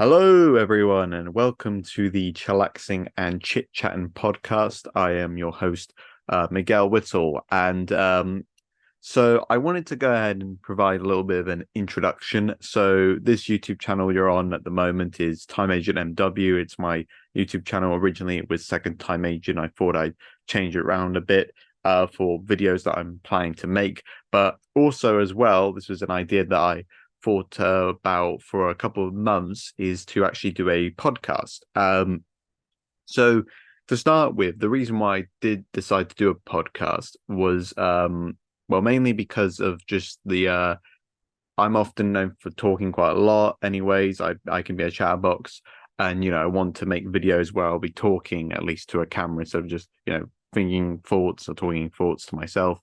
Hello, everyone, and welcome to the Chillaxin and Chit-Chattin podcast. I am your host, Miguel Whittle, and so I wanted to go ahead and provide a little bit of an introduction. So this YouTube channel you're on at the moment is Time Agent MW. It's my YouTube channel. Originally, it was Second Time Agent. I thought I'd change it around a bit for videos that I'm planning to make, but also as well, this was an idea that I thought about for a couple of months is to actually do a podcast. So to start with, the reason why I did decide to do a podcast was well, mainly because of just the I'm often known for talking quite a lot. Anyways, I can be a chatterbox, and I want to make videos where I'll be talking at least to a camera instead of just thinking thoughts or talking thoughts to myself.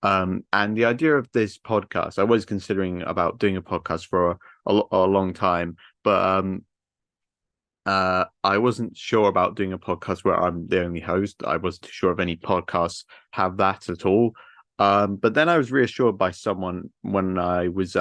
And the idea of this podcast, I was considering about doing a podcast for a long time, but I wasn't sure about doing a podcast where I'm the only host. I wasn't too sure if any podcasts have that at all. But then I was reassured by someone when I was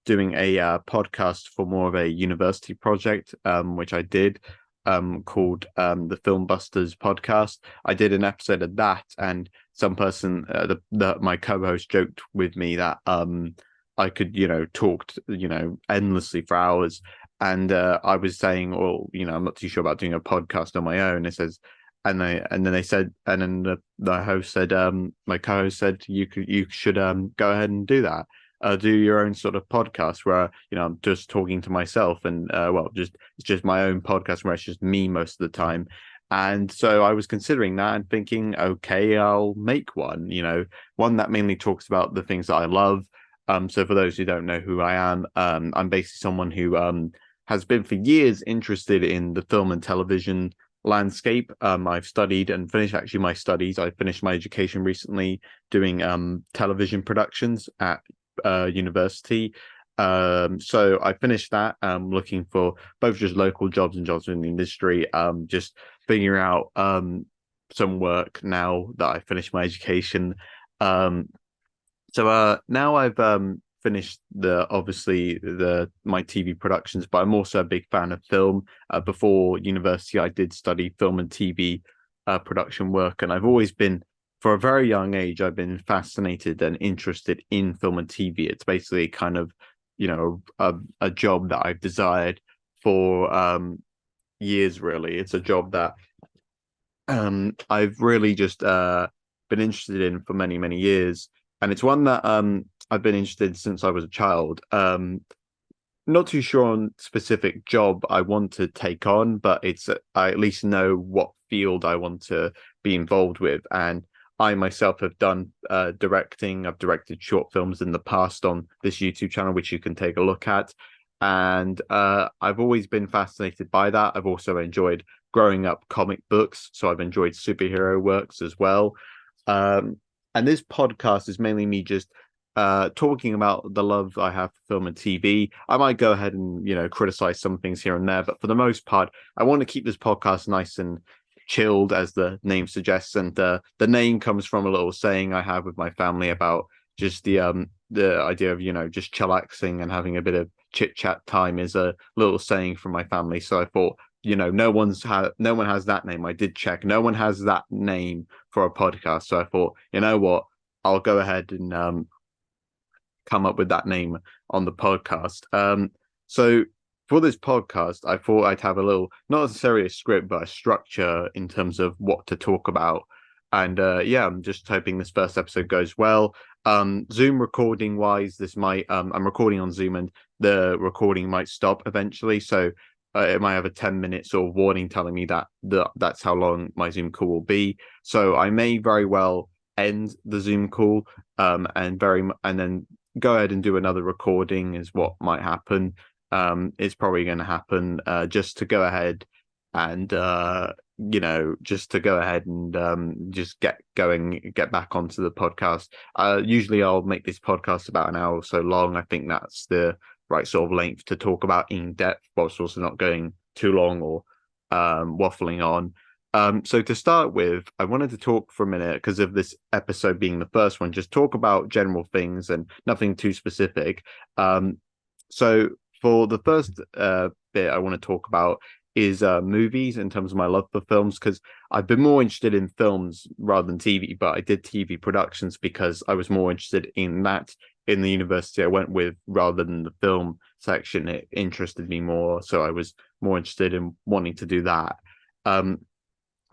doing a podcast for more of a university project, which I did, called the Film Busters podcast. I did an episode of that, and some person, my co-host, joked with me that I could talk endlessly for hours. And I was saying, well, I'm not too sure about doing a podcast on my own. It says, and then they said, and then the host said, my co-host said, you should go ahead and do that. Do your own sort of podcast where I'm just talking to myself, and it's just my own podcast where it's just me most of the time. And so I was considering that and thinking, okay, I'll make one. One that mainly talks about the things that I love. So for those who don't know who I am, I'm basically someone who has been for years interested in the film and television landscape. I've studied and finished actually my studies. I finished my education recently doing television productions at university. So I finished that, looking for both just local jobs and jobs in the industry, just figuring out some work now that I finished my education. So now I've finished my TV productions, but I'm also a big fan of film. Before university, I did study film and TV production work, and I've always been, for a very young age, I've been fascinated and interested in film and TV. It's basically kind of a job that I've desired for years. Really, it's a job that I've really just been interested in for many years, and it's one that I've been interested in since I was a child. Not too sure on specific job I want to take on, but I at least know what field I want to be involved with. And I myself have done directing. I've directed short films in the past on this YouTube channel, which you can take a look at. And I've always been fascinated by that. I've also enjoyed growing up comic books, so I've enjoyed superhero works as well. And this podcast is mainly me just talking about the love I have for film and TV. I might go ahead and criticize some things here and there, but for the most part, I want to keep this podcast nice and chilled, as the name suggests. And the name comes from a little saying I have with my family about just the idea of just chillaxing and having a bit of chit chat time is a little saying from my family. So I thought, no one has that name. I did check, no one has that name for a podcast. So I thought, you know what, I'll go ahead and come up with that name on the podcast. So for this podcast, I thought I'd have a little, not necessarily a script, but a structure in terms of what to talk about. And yeah, I'm just hoping this first episode goes well. Zoom recording wise, this might I'm recording on Zoom, and the recording might stop eventually. So it might have a 10-minute sort of warning telling me that that's how long my Zoom call will be. So I may very well end the Zoom call and then go ahead and do another recording is what might happen. It's probably going to happen just to go ahead and just get back onto the podcast. Usually I'll make this podcast about an hour or so long. I think that's the right sort of length to talk about in depth, whilst also not going too long or waffling on. So to start with, I wanted to talk for a minute, because of this episode being the first one, just talk about general things and nothing too specific. So for the first bit I want to talk about is movies in terms of my love for films, because I've been more interested in films rather than TV, but I did TV productions because I was more interested in that in the university I went with rather than the film section. It interested me more, so I was more interested in wanting to do that. Um,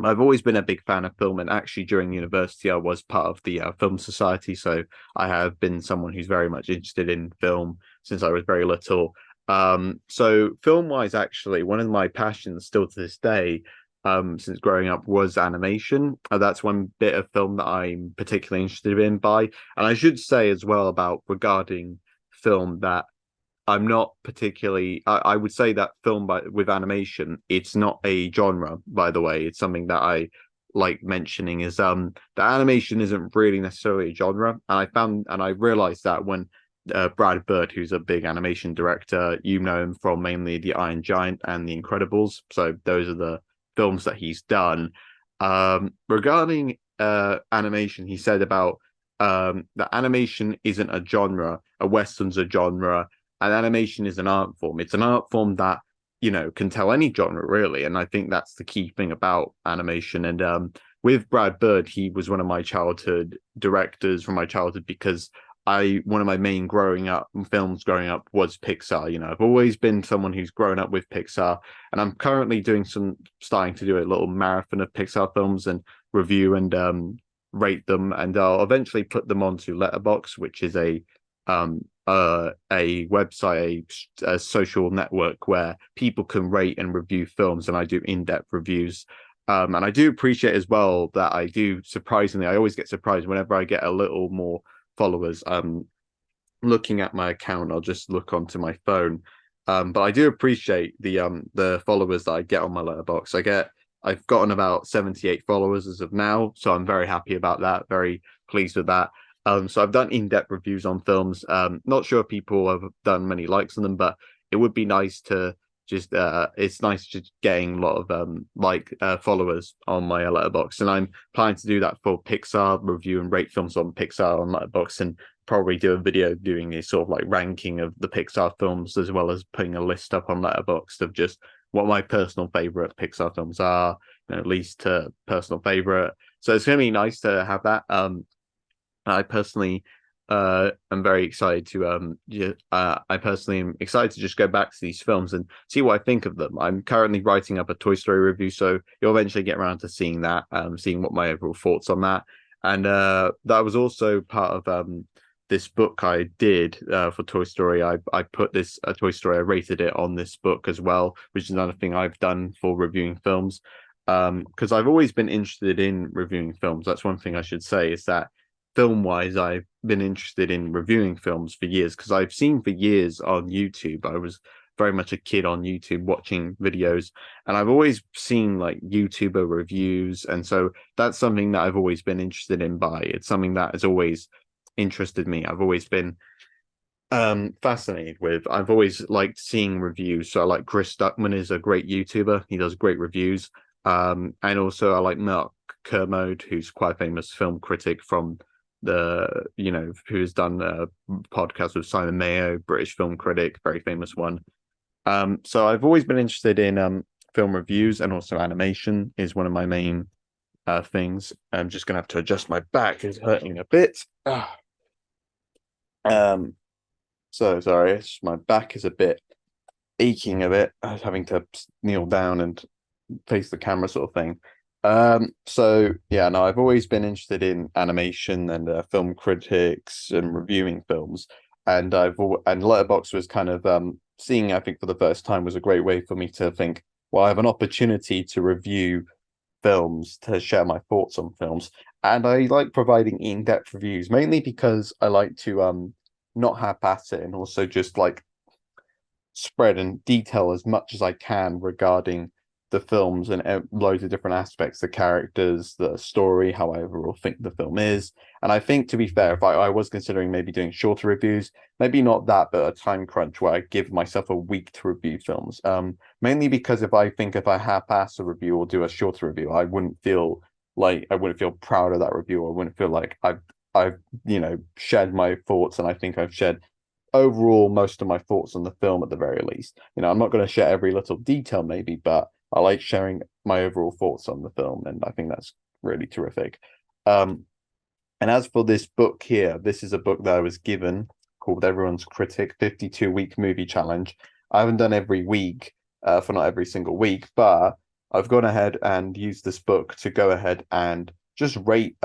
I've always been a big fan of film, and actually during university, I was part of the film society. So I have been someone who's very much interested in film since I was very little. So film wise, actually, one of my passions still to this day, since growing up, was animation. That's one bit of film that I'm particularly interested in by. And I should say as well about regarding film that I'm not particularly. I would say that film with animation, it's not a genre. By the way, it's something that I like mentioning. Is the animation isn't really necessarily a genre, and I realized that when Brad Bird, who's a big animation director, you know him from mainly The Iron Giant and The Incredibles. So those are the films that he's done. Regarding animation, he said about that animation isn't a genre. A western's a genre, and animation is an art form. It's an art form that, can tell any genre really. And I think that's the key thing about animation. And with Brad Bird, he was one of my childhood directors from my childhood because one of my main films growing up was Pixar. I've always been someone who's grown up with Pixar, and I'm currently starting to do a little marathon of Pixar films and review and rate them, and I'll eventually put them onto Letterboxd, which is a website, a social network where people can rate and review films, and I do in-depth reviews. And I do appreciate as well that I always get surprised whenever I get a little more followers. Looking at my account, I'll just look onto my phone. But I do appreciate the followers that I get on my Letterboxd. I've gotten about 78 followers as of now, so I'm very happy about that, very pleased with that. So I've done in-depth reviews on films. Not sure if people have done many likes on them, but it would be nice to it's nice just getting a lot of followers on my Letterboxd, and I'm planning to do that for Pixar, review and rate films on Pixar on Letterboxd, and probably do a video doing a sort of like ranking of the Pixar films, as well as putting a list up on Letterboxd of just what my personal favorite Pixar films are, least to personal favorite. So it's going to be nice to have that. I personally am very excited to I personally am excited to just go back to these films and see what I think of them. I'm currently writing up a Toy Story review, so you'll eventually get around to seeing that, seeing what my overall thoughts on that. And that was also part of this book I did for Toy Story. I put this Toy Story, I rated it on this book as well, which is another thing I've done for reviewing films. Because I've always been interested in reviewing films. That's one thing I should say, is that film wise, I've been interested in reviewing films for years, because I've seen for years on YouTube. I was very much a kid on YouTube watching videos, and I've always seen like YouTuber reviews. And so that's something that I've always been interested in it's something that has always interested me. I've always been fascinated with. I've always liked seeing reviews. So like Chris Stuckman is a great YouTuber. He does great reviews. And also I like Mark Kermode, who's quite a famous film critic from who's done a podcast with Simon Mayo, British film critic, very famous one. So I've always been interested in film reviews, and also animation is one of my main things. I'm just gonna have to adjust my back; it's hurting a bit. So sorry, my back is a bit aching a bit. I was having to kneel down and face the camera, sort of thing. So yeah, no, I've always been interested in animation and film critics and reviewing films, and Letterboxd was kind of seeing, I think for the first time, was a great way for me to think, well, I have an opportunity to review films, to share my thoughts on films, and I like providing in-depth reviews, mainly because I like to not half-ass it, and also just like spread and detail as much as I can regarding the films and loads of different aspects, the characters, the story, how I overall think the film is. And I think, to be fair, if I was considering maybe doing shorter reviews, maybe not that, but a time crunch where I give myself a week to review films. Mainly because if I half-ass a review or do a shorter review, I wouldn't feel proud of that review. I wouldn't feel like I've shared my thoughts, and I think I've shared overall most of my thoughts on the film at the very least. I'm not going to share every little detail maybe, but I like sharing my overall thoughts on the film, and I think that's really terrific. Um, and as for this book here, this is a book that I was given called Everyone's Critic 52-week movie challenge. I haven't done every week for not every single week, but I've gone ahead and used this book to go ahead and just rate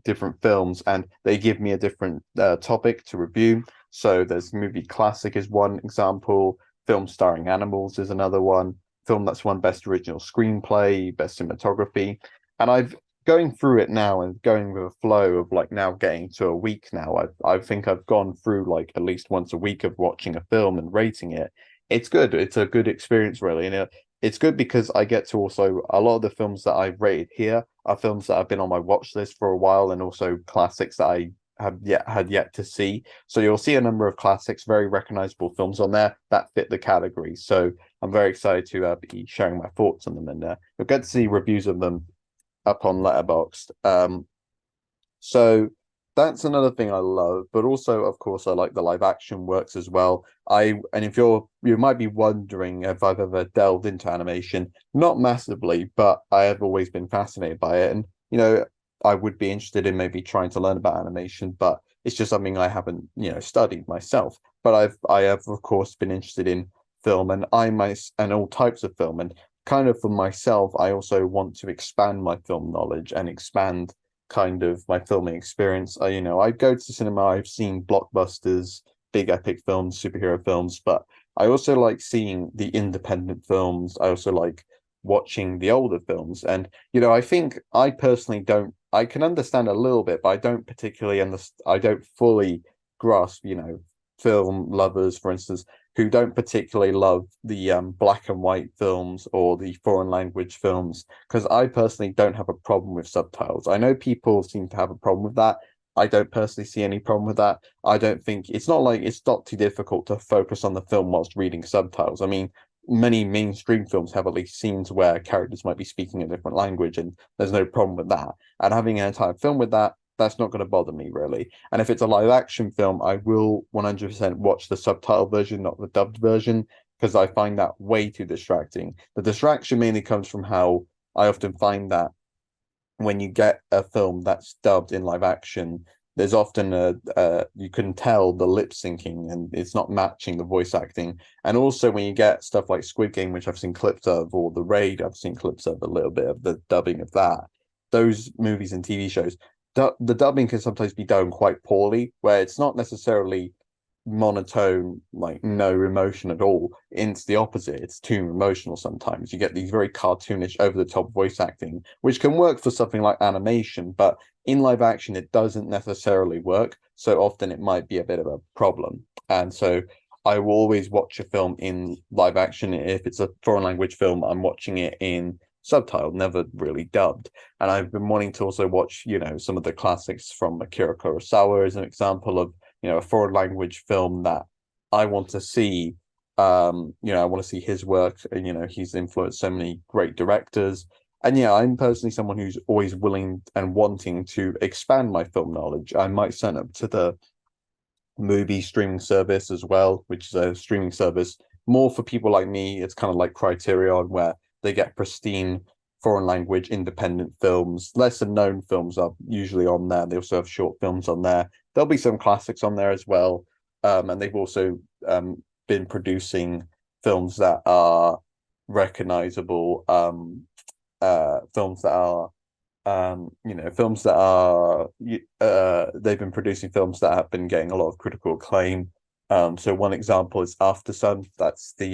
different films, and they give me a different topic to review. So there's movie classic is one example, film starring animals is another one, film that's won best original screenplay, best cinematography. And I've going through it now and going with a flow of like now getting to a week now. I think I've gone through like at least once a week of watching a film and rating it. It's good. It's a good experience really. And it's good because I get to also a lot of the films that I've rated here are films that have been on my watch list for a while, and also classics that I have had yet to see. So you'll see a number of classics, very recognizable films on there that fit the category. So I'm very excited to be sharing my thoughts on them, and you'll get to see reviews of them up on Letterboxd. So that's another thing I love, but also, of course, I like the live action works as well. And if you might be wondering if I've ever delved into animation, not massively, but I have always been fascinated by it. And I would be interested in maybe trying to learn about animation, but it's just something I haven't, studied myself. But I have of course been interested in film, and and all types of film. And kind of for myself, I also want to expand my film knowledge and expand kind of my filming experience. I go to cinema, I've seen blockbusters, big epic films, superhero films, but I also like seeing the independent films. I also like watching the older films. And, I think I personally don't, I can understand a little bit, but I don't particularly understand, I don't fully grasp, film lovers, for instance, who don't particularly love the black and white films or the foreign language films, because I personally don't have a problem with subtitles. I know people seem to have a problem with that. I don't personally see any problem with that. I don't think it's not too difficult to focus on the film whilst reading subtitles. I mean, many mainstream films have at least scenes where characters might be speaking a different language, and there's no problem with that. And having an entire film with that, that's not going to bother me really. And if it's a live action film, I will 100% watch the subtitle version, not the dubbed version, because I find that way too distracting. The distraction mainly comes from how I often find that when you get a film that's dubbed in live action, there's often you can tell the lip syncing and it's not matching the voice acting. And also when you get stuff like Squid Game, which I've seen clips of, or The Raid, I've seen clips of a little bit of the dubbing of that. Those movies and TV shows, the dubbing can sometimes be done quite poorly, where it's not necessarily monotone, like no emotion at all. It's the opposite. It's too emotional sometimes. You get these very cartoonish, over the top voice acting, which can work for something like animation, but in live action, it doesn't necessarily work. So often it might be a bit of a problem. And so I will always watch a film in live action. If it's a foreign language film, I'm watching it in subtitled, never really dubbed. And I've been wanting to also watch, some of the classics from Akira Kurosawa as an example of, a foreign language film that I want to see. I want to see his work. He's influenced so many great directors. And yeah, I'm personally someone who's always willing and wanting to expand my film knowledge. I might sign up to the movie streaming service as well, which is a streaming service more for people like me. It's kind of like Criterion, where they get pristine foreign language independent films. Lesser known films are usually on there. They also have short films on there. There'll be some classics on there as well. And they've also been producing films that are recognizable, films that are films that are they've been producing films that have been getting a lot of critical acclaim. So one example is After Sun. That's the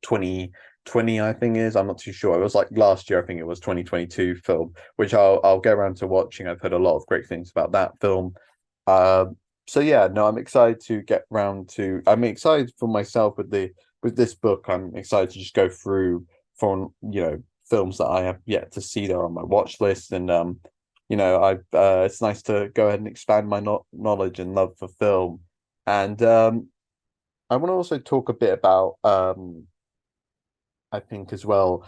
2020, I think is. I'm not too sure. It was like last year, I think it was 2022 film, which I'll get around to watching. I've heard a lot of great things about that film. So yeah, no, I'm excited to get round to. I'm excited for myself with this book. I'm excited to just go through for films that I have yet to see there on my watch list, and I it's nice to go ahead and expand my knowledge and love for film. And I want to also talk a bit about I think as well,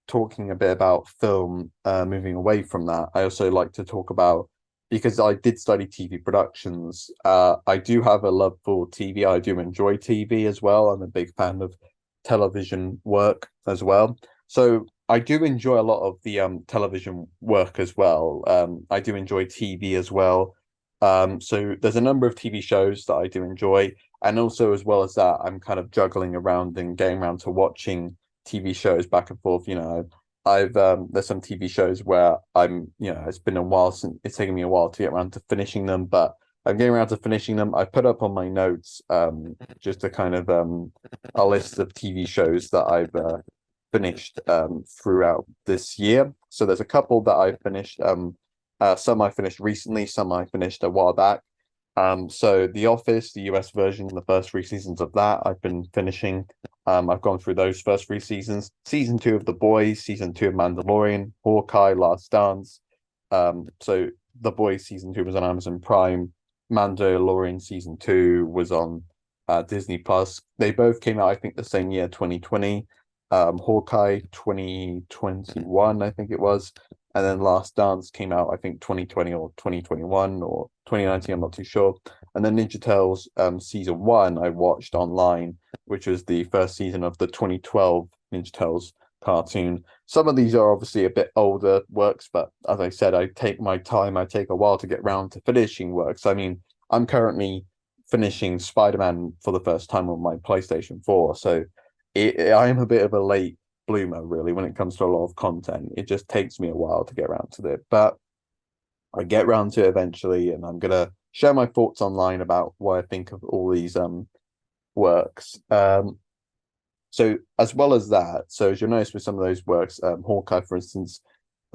talking a bit about film, moving away from that. I also like to talk about because I did study TV productions, I do have a love for TV. I do enjoy TV as well. I'm a big fan of television work as well. So I do enjoy a lot of the television work as well. I do enjoy TV as well. So there's a number of TV shows that I do enjoy, and also as well as that, I'm kind of juggling around and getting around to watching TV shows back and forth. I've there's some TV shows where it's been a while since it's taken me a while to get around to finishing them, but I'm getting around to finishing them. I put up on my notes just a kind of a list of TV shows that I've finished throughout this year. So there's a couple that I've finished. Some I finished recently, some I finished a while back. So The Office, the US version, the first three seasons of that, I've been finishing. I've gone through those first three seasons. Season two of The Boys, season two of Mandalorian, Hawkeye, Last Dance. So The Boys season two was on Amazon Prime. Mandalorian season two was on Disney Plus. They both came out, I think, the same year, 2020. Hawkeye 2021, I think it was. And then Last Dance came out, I think, 2020 or 2021 or 2019, I'm not too sure. And then Ninja Turtles season one I watched online, which was the first season of the 2012 Ninja Turtles cartoon. Some of these are obviously a bit older works, but as I said, I take my time. I take a while to get around to finishing works. I mean, I'm currently finishing Spider-Man for the first time on my PlayStation 4, so I am a bit of a late bloomer, really, when it comes to a lot of content. It just takes me a while to get around to it, but I get around to it eventually, and I'm gonna share my thoughts online about what I think of all these works. So as well as that, so as you'll notice with some of those works, Hawkeye, for instance,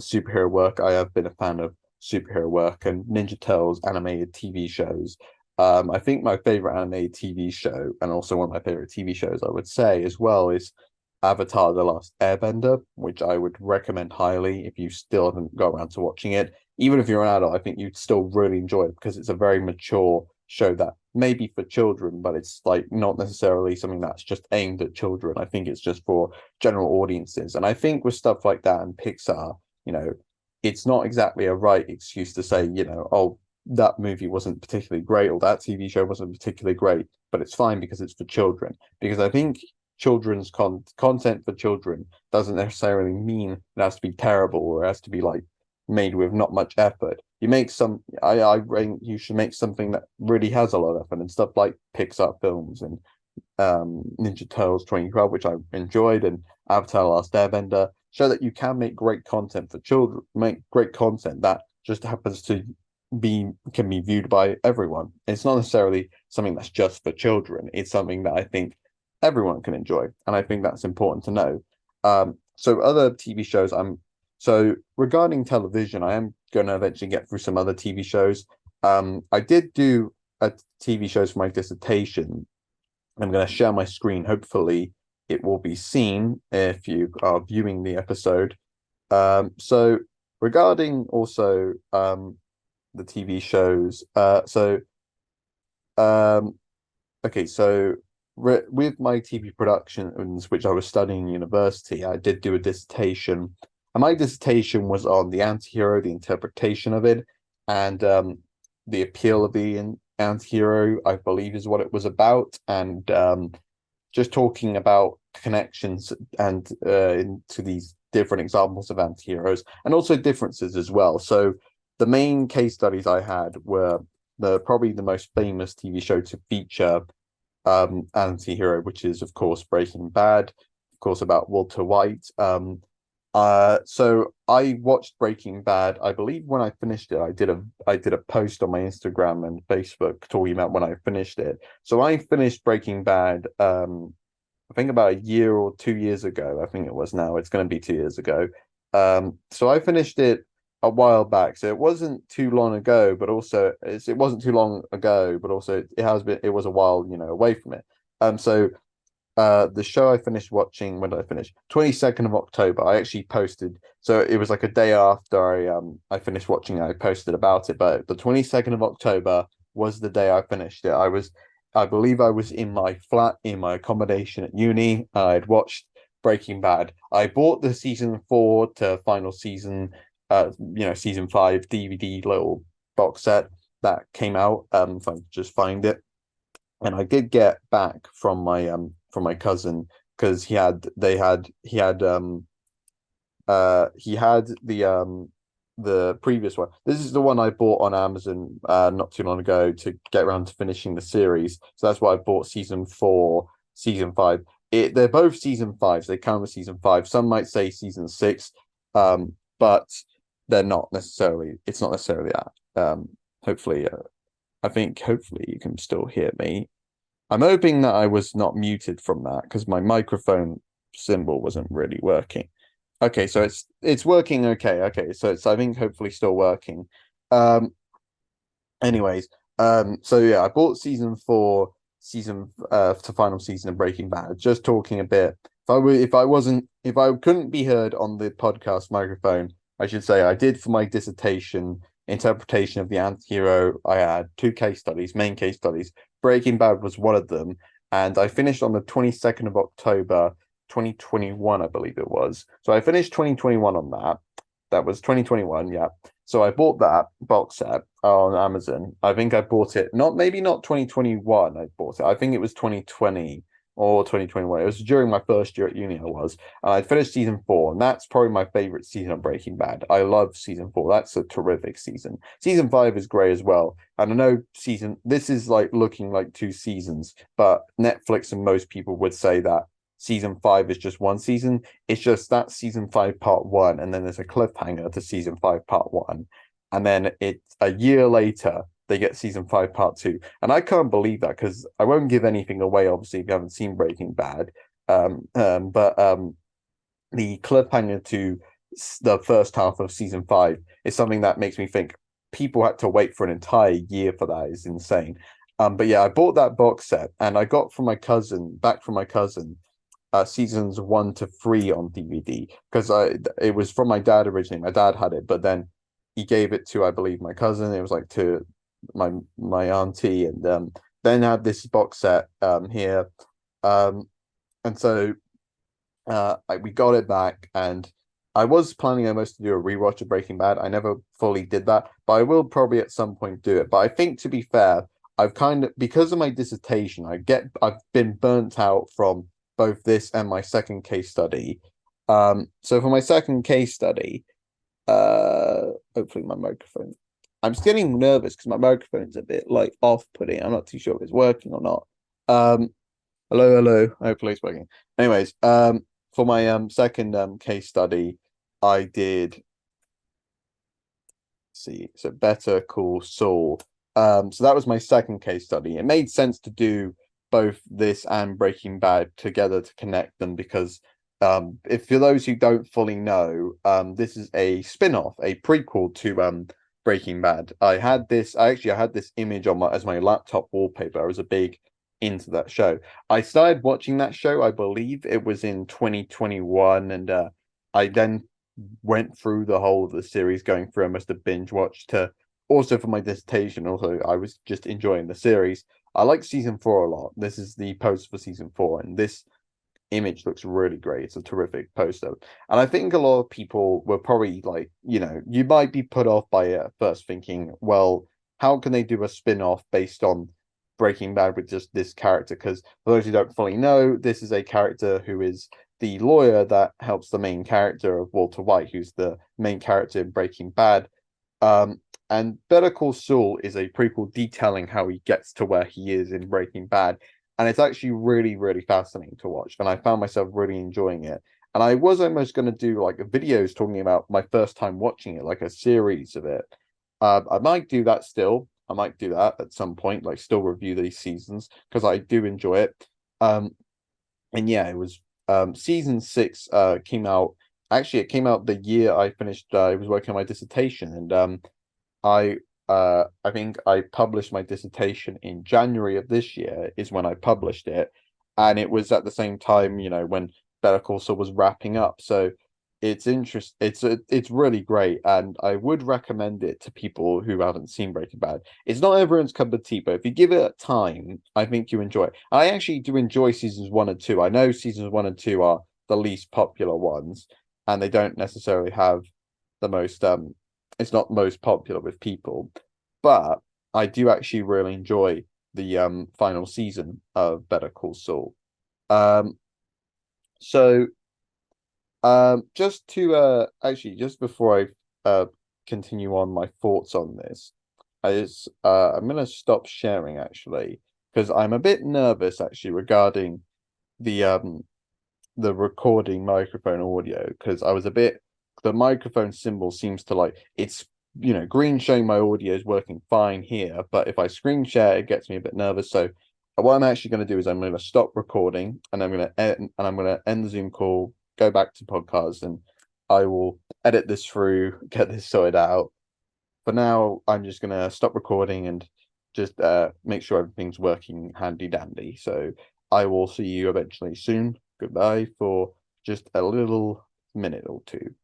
superhero work, I have been a fan of superhero work, and Ninja Turtles animated TV shows. I think my favorite animated TV show, and also one of my favorite TV shows, I would say as well, is Avatar: The Last Airbender, which I would recommend highly if you still haven't got around to watching it. Even if you're an adult, I think you'd still really enjoy it because it's a very mature show that may be for children, but it's like not necessarily something that's just aimed at children. I think it's just for general audiences. And I think with stuff like that and Pixar, it's not exactly a right excuse to say, oh, that movie wasn't particularly great or that TV show wasn't particularly great, but it's fine because it's for children. Because I think children's content for children doesn't necessarily mean it has to be terrible or it has to be like made with not much effort. You make some I think you should make something that really has a lot of effort, and stuff like Pixar films and Ninja Turtles 2012, which I enjoyed, and Avatar: Last Airbender, show that you can make great content for children, make great content that just happens to can be viewed by everyone. It's not necessarily something that's just for children. It's something that I think everyone can enjoy, and I think that's important to know. So other TV shows, so regarding television, I am going to eventually get through some other TV shows. I did do a TV shows for my dissertation. I'm going to share my screen. Hopefully, it will be seen if you are viewing the episode. So regarding also the TV shows, okay, so with my TV productions, which I was studying in university, I did do a dissertation, and my dissertation was on the anti-hero, the interpretation of it, and the appeal of the anti-hero, I believe, is what it was about, and just talking about connections and into these different examples of anti-heroes, and also differences as well. So the main case studies I had were probably the most famous TV show to feature anti-hero, which is of course Breaking Bad, of course, about Walter White. So I watched Breaking Bad. I believe when I finished it, I did a post on my Instagram and Facebook talking about when I finished it. So I finished Breaking Bad I think about a year or 2 years ago. I think it was now. It's going to be 2 years ago. So I finished it a while back. So it wasn't too long ago, but also it wasn't too long ago, but also it was a while, away from it. So the show I finished watching, when did I finish? 22nd of October. I actually posted, so it was like a day after I finished watching it, I posted about it, but the 22nd of October was the day I finished it. I believe I was in my flat in my accommodation at uni. I'd watched Breaking Bad. I bought the season 4 to final season, season 5 DVD little box set that came out. If I could just find it, and I did get back from my cousin because he had the previous one. This is the one I bought on Amazon not too long ago to get around to finishing the series. So that's why I bought season 4, season 5. They're both season 5s. They count as season 5. Some might say season 6, but they're not necessarily. It's not necessarily that. Hopefully, I think hopefully you can still hear me. I'm hoping that I was not muted from that because my microphone symbol wasn't really working. Okay, so it's working okay. Okay, so it's I think hopefully still working. Um anyways, so yeah, I bought season 4, season to final season of Breaking Bad. Just talking a bit. If I couldn't be heard on the podcast microphone, I should say I did for my dissertation interpretation of the anti-hero. I had 2 case studies, main case studies. Breaking Bad was one of them, and I finished on the 22nd of October 2021, I believe it was. So I finished 2021 on that. That was 2021, yeah. So I bought that box set on Amazon. I think I bought it maybe not 2021. I bought it. I think it was 2020 or 2021. It was during my first year at uni. I was, and I finished season 4, and that's probably my favorite season of Breaking Bad. I love season 4. That's a terrific season. Season 5 is great as well. And I know this is like looking like 2 seasons, but Netflix and most people would say that season 5 is just one season. It's just that season 5 part 1, and then there's a cliffhanger to season 5 part 1, and then it's a year later they get season 5 part 2. And I can't believe that because I won't give anything away, obviously, if you haven't seen Breaking Bad. But the cliffhanger to the first half of season 5 is something that makes me think people had to wait for an entire year for that. Is insane. But yeah, I bought that box set, and I got back from my cousin, seasons 1 to 3 on DVD because it was from my dad originally. My dad had it, but then he gave it to, I believe, my cousin. It was like to my auntie, and then had this box set here, and so we got it back, and I was planning almost to do a rewatch of Breaking Bad. I never fully did that, but I will probably at some point do it. But I think, to be fair, I've kind of, because of my dissertation, I've been burnt out from both this and my second case study. So for my second case study, hopefully my microphone. I'm just getting nervous because my microphone's a bit like off-putting. I'm not too sure if it's working or not. Hello. Hopefully it's working. Anyways, for my second case study, I did see. So Better Call Saul. So that was my second case study. It made sense to do both this and Breaking Bad together to connect them because if for those who don't fully know, this is a spin-off, a prequel to Breaking Bad. I had this image on as my laptop wallpaper. I was a big into that show. I started watching that show, I believe it was in 2021, and I then went through the whole of the series, going through almost a binge watch to also for my dissertation. Also, I was just enjoying the series. I like season 4 a lot. This is the poster for season 4, and this image looks really great. It's a terrific poster. And I think a lot of people were probably like, you might be put off by it at first thinking, well, how can they do a spin-off based on Breaking Bad with just this character? Because for those who don't fully know, this is a character who is the lawyer that helps the main character of Walter White, who's the main character in Breaking Bad. And Better Call Saul is a prequel detailing how he gets to where he is in Breaking Bad. And it's actually really, really fascinating to watch. And I found myself really enjoying it. And I was almost going to do like videos talking about my first time watching it, like a series of it. I might do that still. I might do that at some point, like still review these seasons because I do enjoy it. And yeah, it was season 6 came out. Actually, it came out the year I finished. I was working on my dissertation, and I think I published my dissertation in January of this year is when I published it, and it was at the same time, when Better Call Saul was wrapping up. So it's it's really great, and I would recommend it to people who haven't seen Breaking Bad. It's not everyone's cup of tea, but if you give it time, I think you enjoy it. I actually do enjoy seasons 1 and 2. I know seasons 1 and 2 are the least popular ones, and they don't necessarily have the most it's not most popular with people. but I do actually really enjoy the final season of Better Call Saul. Um, so just to actually just before I continue on my thoughts on this, I'm gonna stop sharing actually because I'm a bit nervous actually regarding the recording microphone audio because I was a bit the microphone symbol seems to like it's green showing my audio is working fine here, but if I screen share it gets me a bit nervous. So what I'm actually going to do is I'm going to stop recording and I'm going to end the Zoom call, go back to podcast, and I will edit this through, get this sorted out. For now, I'm just going to stop recording and just make sure everything's working handy dandy. So I will see you eventually soon. Goodbye for just a little minute or two.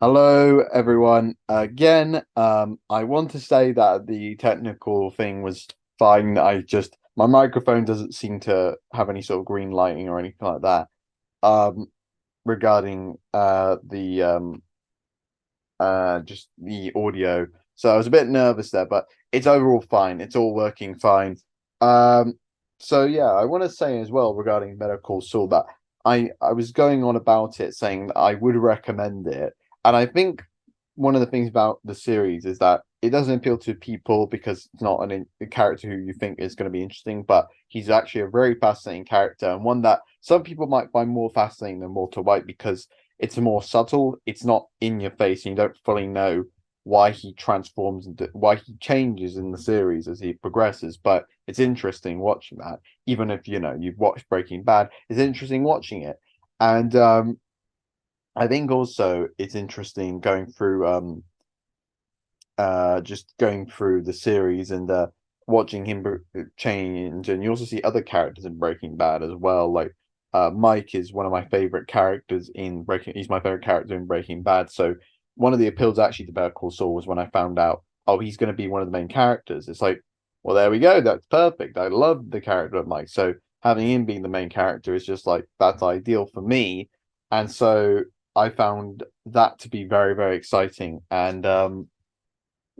Hello, everyone. Again, I want to say that the technical thing was fine. My microphone doesn't seem to have any sort of green lighting or anything like that. Regarding the just the audio. So I was a bit nervous there, but it's overall fine. It's all working fine. Um, so yeah, I want to say as well regarding Better Call Saul that I was going on about it saying that I would recommend it, and I think one of the things about the series is that it doesn't appeal to people because it's not a character who you think is going to be interesting, but he's actually a very fascinating character and one that some people might find more fascinating than Walter White because it's more subtle. It's not in your face, and you don't fully know why he transforms and why he changes in the series as he progresses. But it's interesting watching that, even if you've watched Breaking Bad. It's interesting watching it, and I think also it's interesting going through just going through the series and watching him change, and you also see other characters in Breaking Bad as well. Like Mike is one of my favorite characters in Breaking. He's my favorite character in Breaking Bad. So one of the appeals actually to Better Call Saul was when I found out, oh, he's going to be one of the main characters. It's like, well, there we go. That's perfect. I love the character of Mike. So having him being the main character is just like that's ideal for me. And so I found that to be very, very exciting. And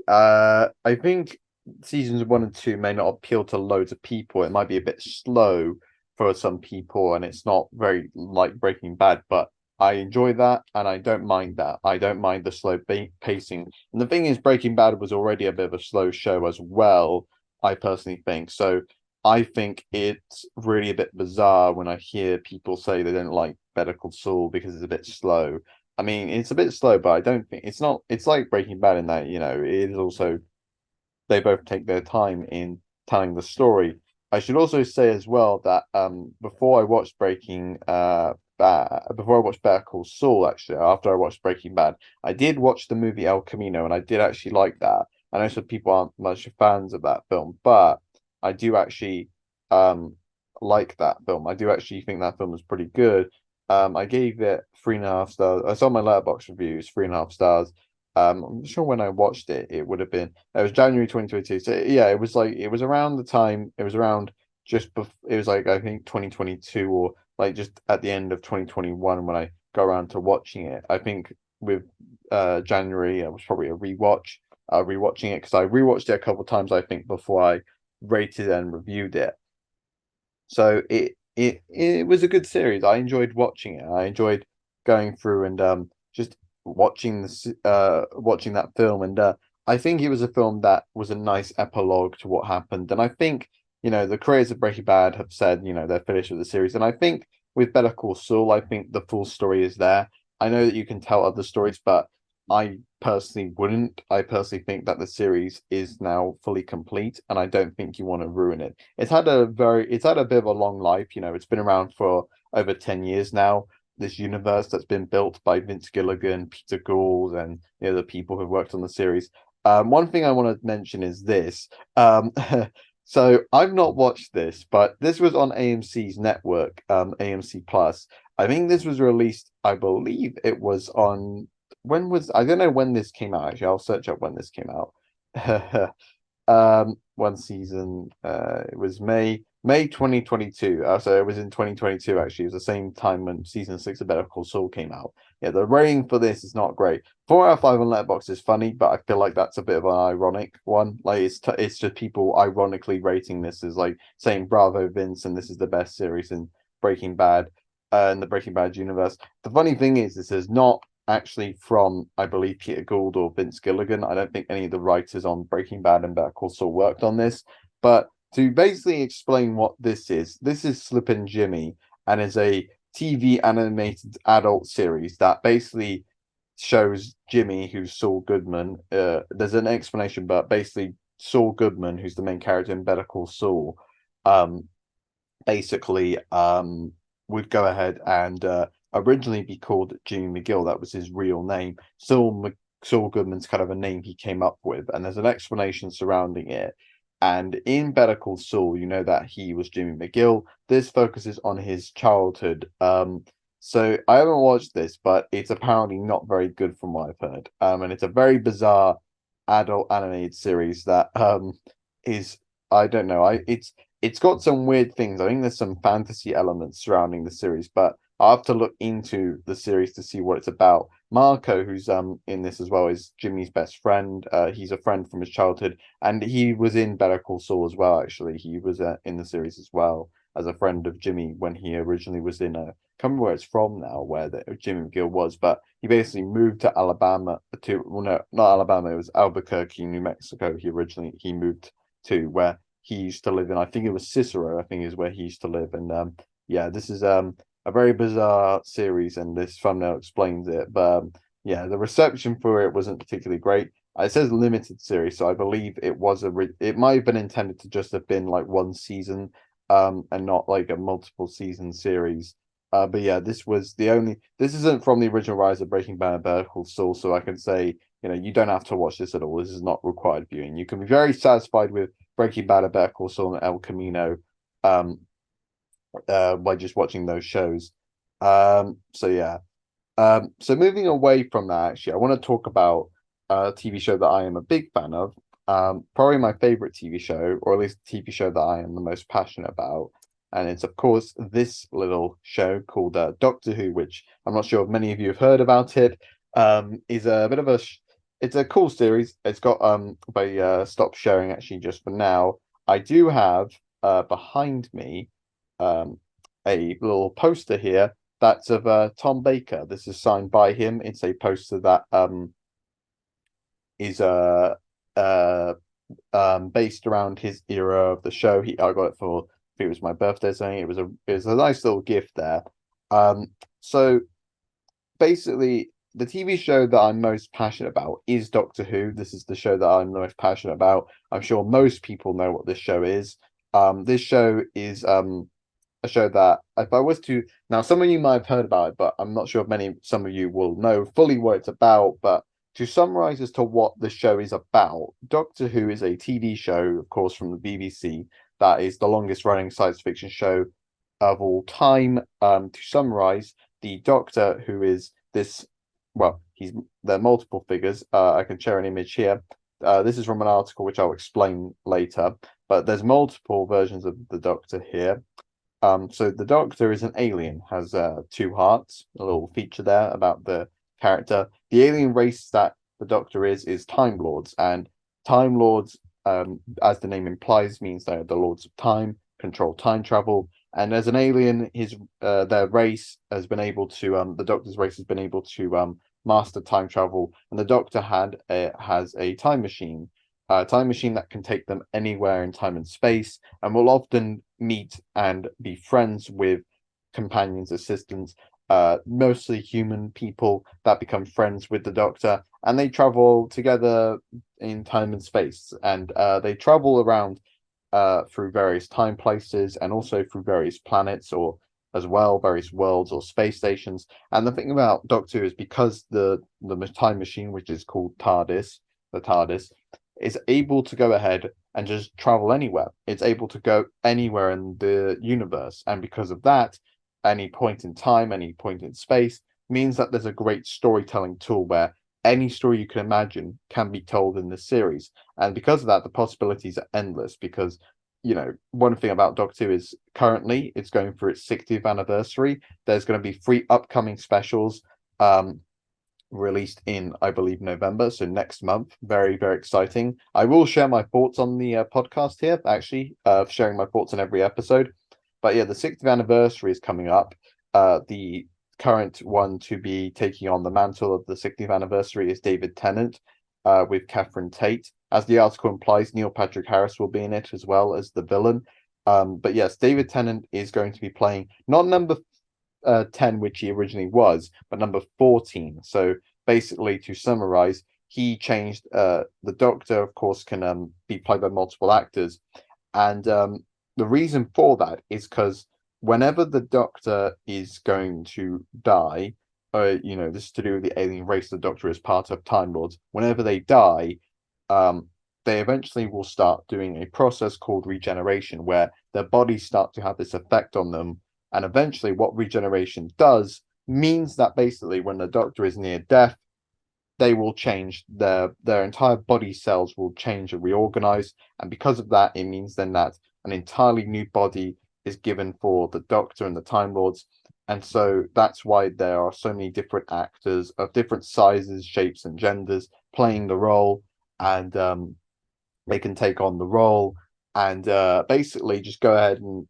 I think seasons 1 and 2 may not appeal to loads of people. It might be a bit slow for some people, and it's not very like Breaking Bad, but I enjoy that and I don't mind that. I don't mind the slow pacing. And the thing is, Breaking Bad was already a bit of a slow show as well, I personally think. So I think it's really a bit bizarre when I hear people say they don't like Better Call Saul because it's a bit slow. I mean, it's a bit slow, but I don't think it's not. It's like Breaking Bad in that it is also they both take their time in telling the story. I should also say as well that before I watched before I watched Better Call Saul, actually after I watched Breaking Bad, I did watch the movie El Camino, and I did actually like that. I know some people aren't much fans of that film, but I do actually like that film. I do actually think that film was pretty good. I gave it 3.5 stars. I saw my letterbox reviews, 3.5 stars. I'm not sure when I watched it, it would have been it was January 2022. So yeah, it was like it was around the time it was around just before it was like I think 2022 or like just at the end of 2021 when I go around to watching it. I think with January it was probably a rewatch. Rewatching it because I rewatched it a couple of times I think before I rated and reviewed it. So it was a good series. I enjoyed watching it. I enjoyed going through and just watching that film, and I think it was a film that was a nice epilogue to what happened. And I think the creators of Breaking Bad have said they're finished with the series, and I think with Better Call Saul, I think the full story is there. I know that you can tell other stories, but I personally wouldn't. I personally think that the series is now fully complete, and I don't think you want to ruin it. It's had a bit of a long life. It's been around for over 10 years now. This universe that's been built by Vince Gilligan, Peter Gould, and the people who worked on the series. One thing I want to mention is this. So I've not watched this, but this was on AMC's network, AMC Plus. I think this was released, I believe it was on when was I don't know when this came out actually. I'll search up when this came out. One season. It was May 2022. So it was in 2022 actually. It was the same time when season 6 of Better Call Saul came out. Yeah, the rating for this is not great. 4 out of 5 on Letterboxd is funny, but I feel like that's a bit of an ironic one. Like it's just people ironically rating this as like saying "Bravo, Vince," and this is the best series in Breaking Bad, in the Breaking Bad universe. The funny thing is, this is not actually from, I believe, Peter Gould or Vince Gilligan. I don't think any of the writers on Breaking Bad and Better Call Saul worked on this. But to basically explain what this is Slippin' Jimmy, and is a TV animated adult series that basically shows Jimmy, who's Saul Goodman. There's an explanation, but basically Saul Goodman, who's the main character in Better Call Saul, um, basically would go ahead and originally be called Jimmy McGill. That was his real name. Saul Goodman's kind of a name he came up with, and there's an explanation surrounding it. And in Better Call Saul, you know that he was Jimmy McGill. This focuses on his childhood. So I haven't watched this, but it's apparently not very good from what I've heard. And it's a very bizarre adult animated series that is, I don't know. It's got some weird things. I think there's some fantasy elements surrounding the series, but I'll have to look into the series to see what it's about. Marco, who's in this as well, is Jimmy's best friend. He's a friend from his childhood, and he was in Better Call Saul as well. Actually, he was in the series as well as a friend of Jimmy when he originally was in a. I can't remember where it's from now, where Jimmy McGill was, but he basically moved to Alabama to. Well, no, not Alabama. It was Albuquerque, New Mexico. He moved to where he used to live in. I think it was Cicero. I think is where he used to live, and yeah, this is a very bizarre series, and this thumbnail explains it. But yeah, the reception for it wasn't particularly great. It says limited series, so I believe it might have been intended to just have been like one season, and not like a multiple season series. But yeah, this isn't from the original Rise of Breaking Bad and Better Call Saul, so I can say, you don't have to watch this at all. This is not required viewing. You can be very satisfied with Breaking Bad and Better Call Saul and El Camino, by just watching those shows. So yeah. So moving away from that, actually, I want to talk about a TV show that I am a big fan of. Probably my favorite TV show, or at least the TV show that I am the most passionate about. And it's, of course, this little show called Doctor Who, which I'm not sure if many of you have heard about it. Is a bit of it's a cool series. It's got but stop sharing actually just for now. I do have behind me a little poster here that's of Tom Baker. This is signed by him. It's a poster that is based around his era of the show. I got it for, I think it was my birthday or something. It was a nice little gift there. So basically the TV show that I'm most passionate about is Doctor Who. This is the show that I'm the most passionate about. I'm sure most people know what this show is. This show is a show that if I was to now, some of you might have heard about it, but I'm not sure if some of you will know fully what it's about. But to summarize as to what the show is about, Doctor Who is a TV show, of course, from the BBC, that is the longest running science fiction show of all time. To summarize, the Doctor, who is this, well, there are multiple figures. I can share an image here. This is from an article which I'll explain later, but there's multiple versions of the Doctor here. So the Doctor is an alien, has 2 hearts, a little feature there about the character. The alien race that the Doctor is Time Lords, and Time Lords, as the name implies, means they're the Lords of Time, control time travel. And as an alien, their race has been able to, the Doctor's race has been able to master time travel, and the Doctor has a time machine. A time machine that can take them anywhere in time and space, and will often meet and be friends with companions, assistants, mostly human people that become friends with the Doctor, and they travel together in time and space, and they travel around through various time places and also through various planets, or as well various worlds or space stations. And the thing about Doctor Who is because the time machine, which is called the TARDIS, is able to go ahead and just travel anywhere. It's able to go anywhere in the universe. And because of that, any point in time, any point in space means that there's a great storytelling tool where any story you can imagine can be told in this series. And because of that, the possibilities are endless. Because, one thing about Doctor Who is currently it's going for its 60th anniversary. There's going to be 3 upcoming specials released in, I believe, November, so next month. Very, very exciting. I will share my thoughts on the podcast here, actually, sharing my thoughts on every episode. But yeah, the 60th anniversary is coming up. The current one to be taking on the mantle of the 60th anniversary is David Tennant, with Catherine Tate. As the article implies, Neil Patrick Harris will be in it as well as the villain. But yes, David Tennant is going to be playing not number 10, which he originally was, but number 14. So basically, to summarize, he changed. The Doctor, of course, can be played by multiple actors, and the reason for that is because whenever the Doctor is going to die, this is to do with the alien race. The Doctor is part of Time Lords. Whenever they die, they eventually will start doing a process called regeneration, where their bodies start to have this effect on them. And eventually, what regeneration does means that basically, when the Doctor is near death, they will change their entire body cells will change and reorganize. And because of that, it means then that an entirely new body is given for the Doctor and the Time Lords. And so that's why there are so many different actors of different sizes, shapes, and genders playing the role, and they can take on the role and basically just go ahead and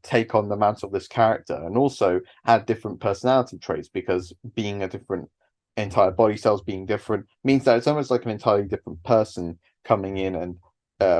take on the mantle of this character, and also have different personality traits, because being a different entire body cells being different means that it's almost like an entirely different person coming in and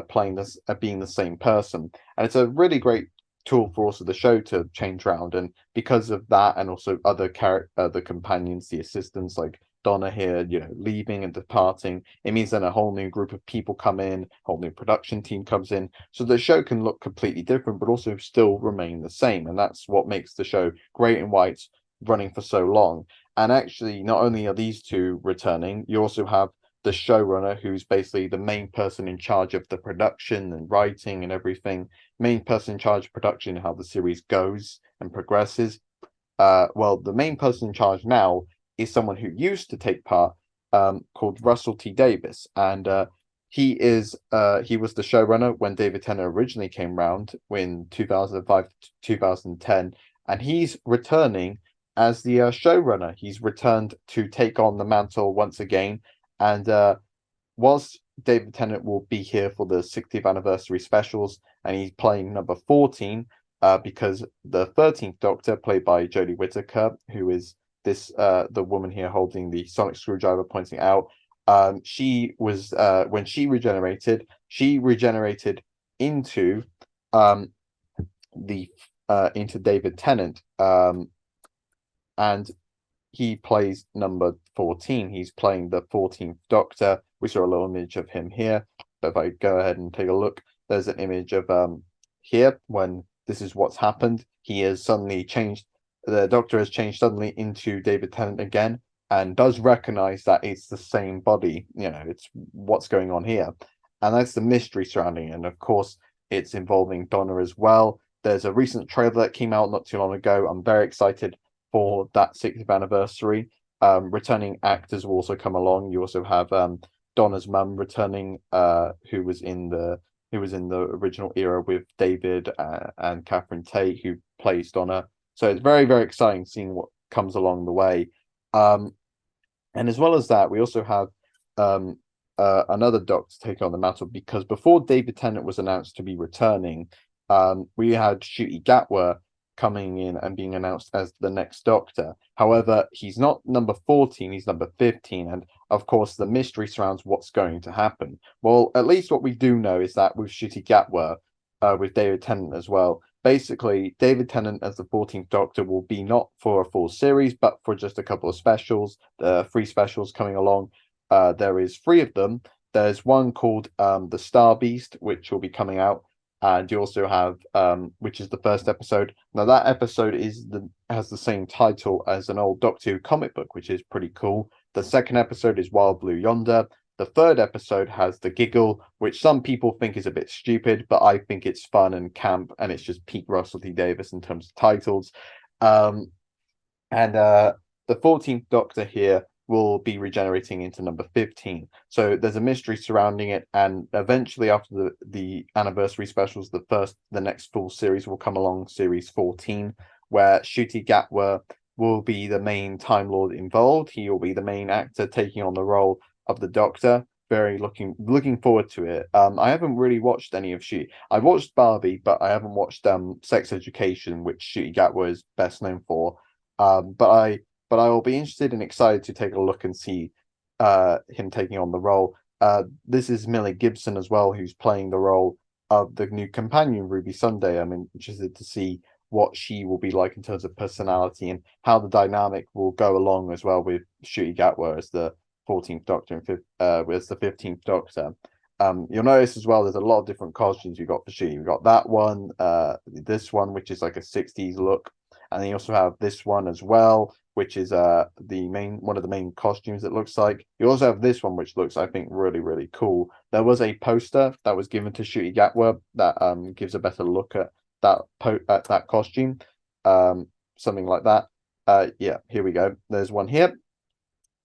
playing this, being the same person. And it's a really great tool for also the show to change around. And because of that, and also other the companions, the assistants like Donna here, leaving and departing, it means then a whole new group of people come in, a whole new production team comes in. So the show can look completely different, but also still remain the same. And that's what makes the show great and why it's running for so long. And actually, not only are these two returning, you also have the showrunner, who's basically the main person in charge of the production and writing and everything, main person in charge of production, how the series goes and progresses. Well, the main person in charge now is someone who used to take part, called Russell T Davies, and he was the showrunner when David Tennant originally came round in 2005 to 2010, and he's returning as the showrunner. He's returned to take on the mantle once again, and whilst David Tennant will be here for the 60th anniversary specials, and he's playing number 14, because the 13th Doctor, played by Jodie Whittaker, who is the woman here holding the sonic screwdriver, pointing out, she was when she regenerated into the into David Tennant, and he plays number 14. He's playing the 14th Doctor. We saw a little image of him here, but if I go ahead and take a look, there's an image of here when this is what's happened. He has suddenly changed. The Doctor has changed suddenly into David Tennant again, and does recognize that it's the same body. It's what's going on here, and that's the mystery surrounding it. And of course, it's involving Donna as well. There's a recent trailer that came out not too long ago. I'm very excited for that 60th anniversary. Returning actors will also come along. You also have Donna's mum returning, who was in the original era with David and Catherine Tate, who plays Donna. So it's very, very exciting seeing what comes along the way. And as well as that, we also have another Doctor take on the mantle, because before David Tennant was announced to be returning, we had Ncuti Gatwa coming in and being announced as the next Doctor. However, he's not number 14, he's number 15, and of course the mystery surrounds what's going to happen. Well, at least what we do know is that with Ncuti Gatwa, with David Tennant as well, basically David Tennant as the 14th Doctor will be not for a full series, but for just a couple of specials. The 3 specials coming along. There is 3 of them. There's one called The Star Beast, which will be coming out. And you also have which is the first episode. Now that episode has the same title as an old Doctor Who comic book, which is pretty cool. The second episode is Wild Blue Yonder. The third episode has The Giggle, which some people think is a bit stupid, but I think it's fun and camp, and it's just peak Russell T Davies in terms of titles. And the 14th Doctor here will be regenerating into number 15. So there's a mystery surrounding it, and eventually after the anniversary specials, the next full series will come along, series 14, where Ncuti Gatwa will be the main Time Lord involved. He will be the main actor taking on the role of the Doctor. Very looking forward to it. I haven't really watched any of Ncuti. I've watched Barbie, but I haven't watched Sex Education, which Ncuti Gatwa is best known for. But I will be interested and excited to take a look and see him taking on the role. This is Millie Gibson as well, who's playing the role of the new companion, Ruby Sunday. I'm interested to see what she will be like in terms of personality and how the dynamic will go along as well with Ncuti Gatwa as the 14th Doctor and as the 15th Doctor. You'll notice as well there's a lot of different costumes we've got for Ncuti. We've got that one, this one, which is like a 60s look, and then you also have this one as well, which is one of the main costumes, it looks like. You also have this one, which looks, I think, really, really cool. There was a poster that was given to Ncuti Gatwa that gives a better look at that costume. Something like that. Yeah, here we go. There's one here.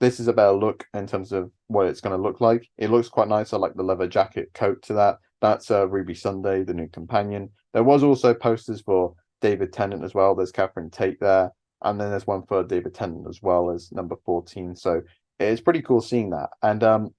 This is a better look in terms of what it's going to look like. It looks quite nice. I like the leather jacket coat to that. That's Ruby Sunday, the new companion. There was also posters for David Tennant as well. There's Catherine Tate there. And then there's one for David Tennant as well as number 14. So it's pretty cool seeing that. And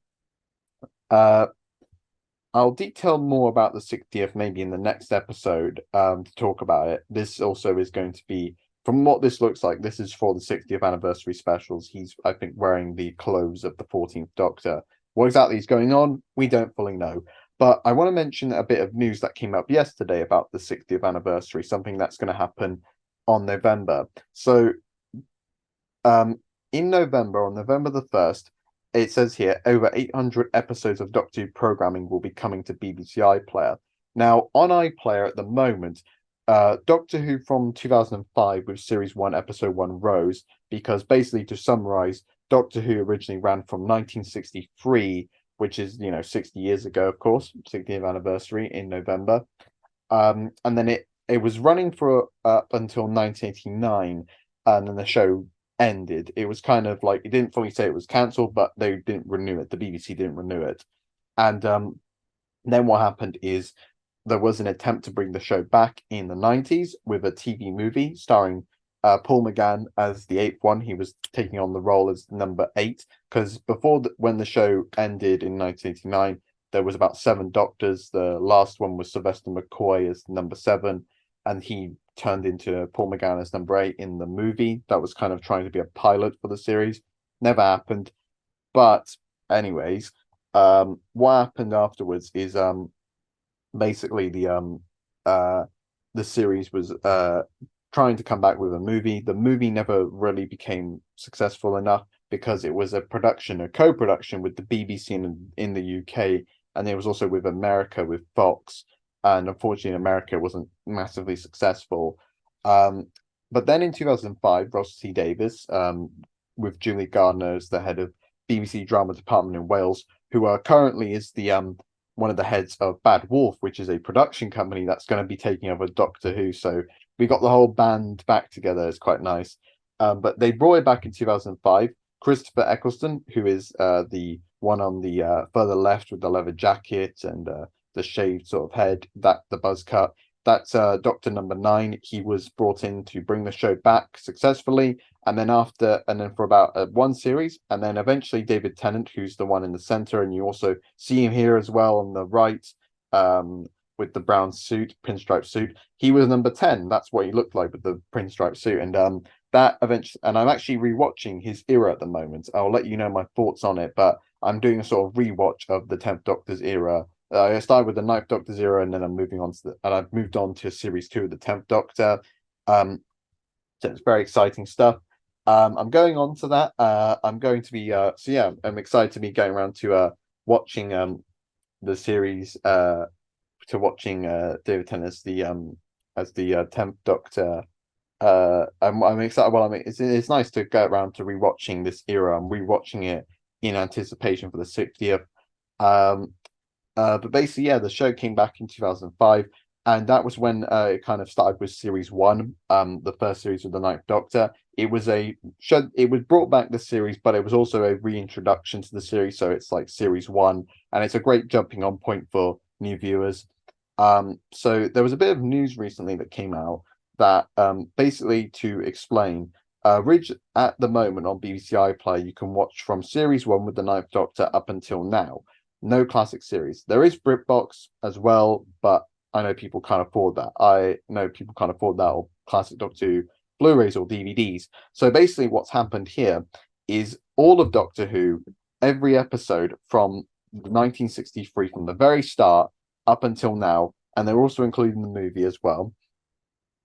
I'll detail more about the 60th maybe in the next episode to talk about it. This also is going to be, from what this looks like, this is for the 60th anniversary specials. He's, I think, wearing the clothes of the 14th Doctor. What exactly is going on, we don't fully know. But I want to mention a bit of news that came up yesterday about the 60th anniversary, something that's going to happen on November. So in November, on November the 1st, it says here, over 800 episodes of Doctor Who programming will be coming to BBC iPlayer. Now, on iPlayer at the moment, Doctor Who from 2005 with Series 1, Episode 1 rose, because basically, to summarize, Doctor Who originally ran from 1963, which is, 60 years ago, of course, 60th anniversary in November. And then it was running for up until 1989, and then the show ended. It was kind of like, it didn't fully say it was cancelled, but they didn't renew it. The BBC didn't renew it. And then what happened is there was an attempt to bring the show back in the 90s with a TV movie starring Paul McGann as the 8th one. He was taking on the role as number 8, because when the show ended in 1989, there was about 7 Doctors. The last one was Sylvester McCoy as number 7, and he turned into Paul McGann as number 8 in the movie. That was kind of trying to be a pilot for the series. Never happened. But anyways, what happened afterwards is basically the series was trying to come back with a movie. The movie never really became successful enough because it was a co-production with the BBC in the UK, and it was also with America, with Fox. And unfortunately, in America, it wasn't massively successful. But then in 2005, Ross T. Davis, with Julie Gardner as the head of BBC Drama Department in Wales, who currently is the one of the heads of Bad Wolf, which is a production company that's going to be taking over Doctor Who. So we got the whole band back together. It's quite nice. But they brought it back in 2005. Christopher Eccleston, who is the one on the further left with the leather jacket and the shaved sort of head, the buzz cut. That's Doctor Number 9. He was brought in to bring the show back successfully, and then for about one series, and then eventually David Tennant, who's the one in the center, and you also see him here as well on the right, with the brown suit, pinstripe suit. He was number 10. That's what he looked like with the pinstripe suit, and that eventually. And I'm actually rewatching his era at the moment. I'll let you know my thoughts on it, but I'm doing a sort of rewatch of the 10th Doctor's era. I started with the 9th Doctor's era, and then I'm moving on and I've moved on to series 2 of the 10th Doctor. So it's very exciting stuff. I'm going on to that. I'm going to be I'm excited to be going around to watching the series, to watching David Tennant as the 10th Doctor. I'm excited. Well, I mean, it's nice to go around to rewatching this era. I'm rewatching it in anticipation for the 60th. But basically, yeah, the show came back in 2005. and that was when it kind of started with series one, the first series of the Ninth Doctor. It was a show. It was brought back the series, but it was also a reintroduction to the series. So it's like series one, and it's a great jumping on point for new viewers. So there was a bit of news recently that came out that basically to explain, Ridge at the moment on BBC iPlayer, you can watch from series one with the Ninth Doctor up until now. No classic series. There is BritBox as well, but I know people can't afford that. I know people can't afford that or classic Doctor Who Blu-rays or DVDs. So basically, what's happened here is all of Doctor Who, every episode from 1963, from the very start up until now, and they're also including the movie as well,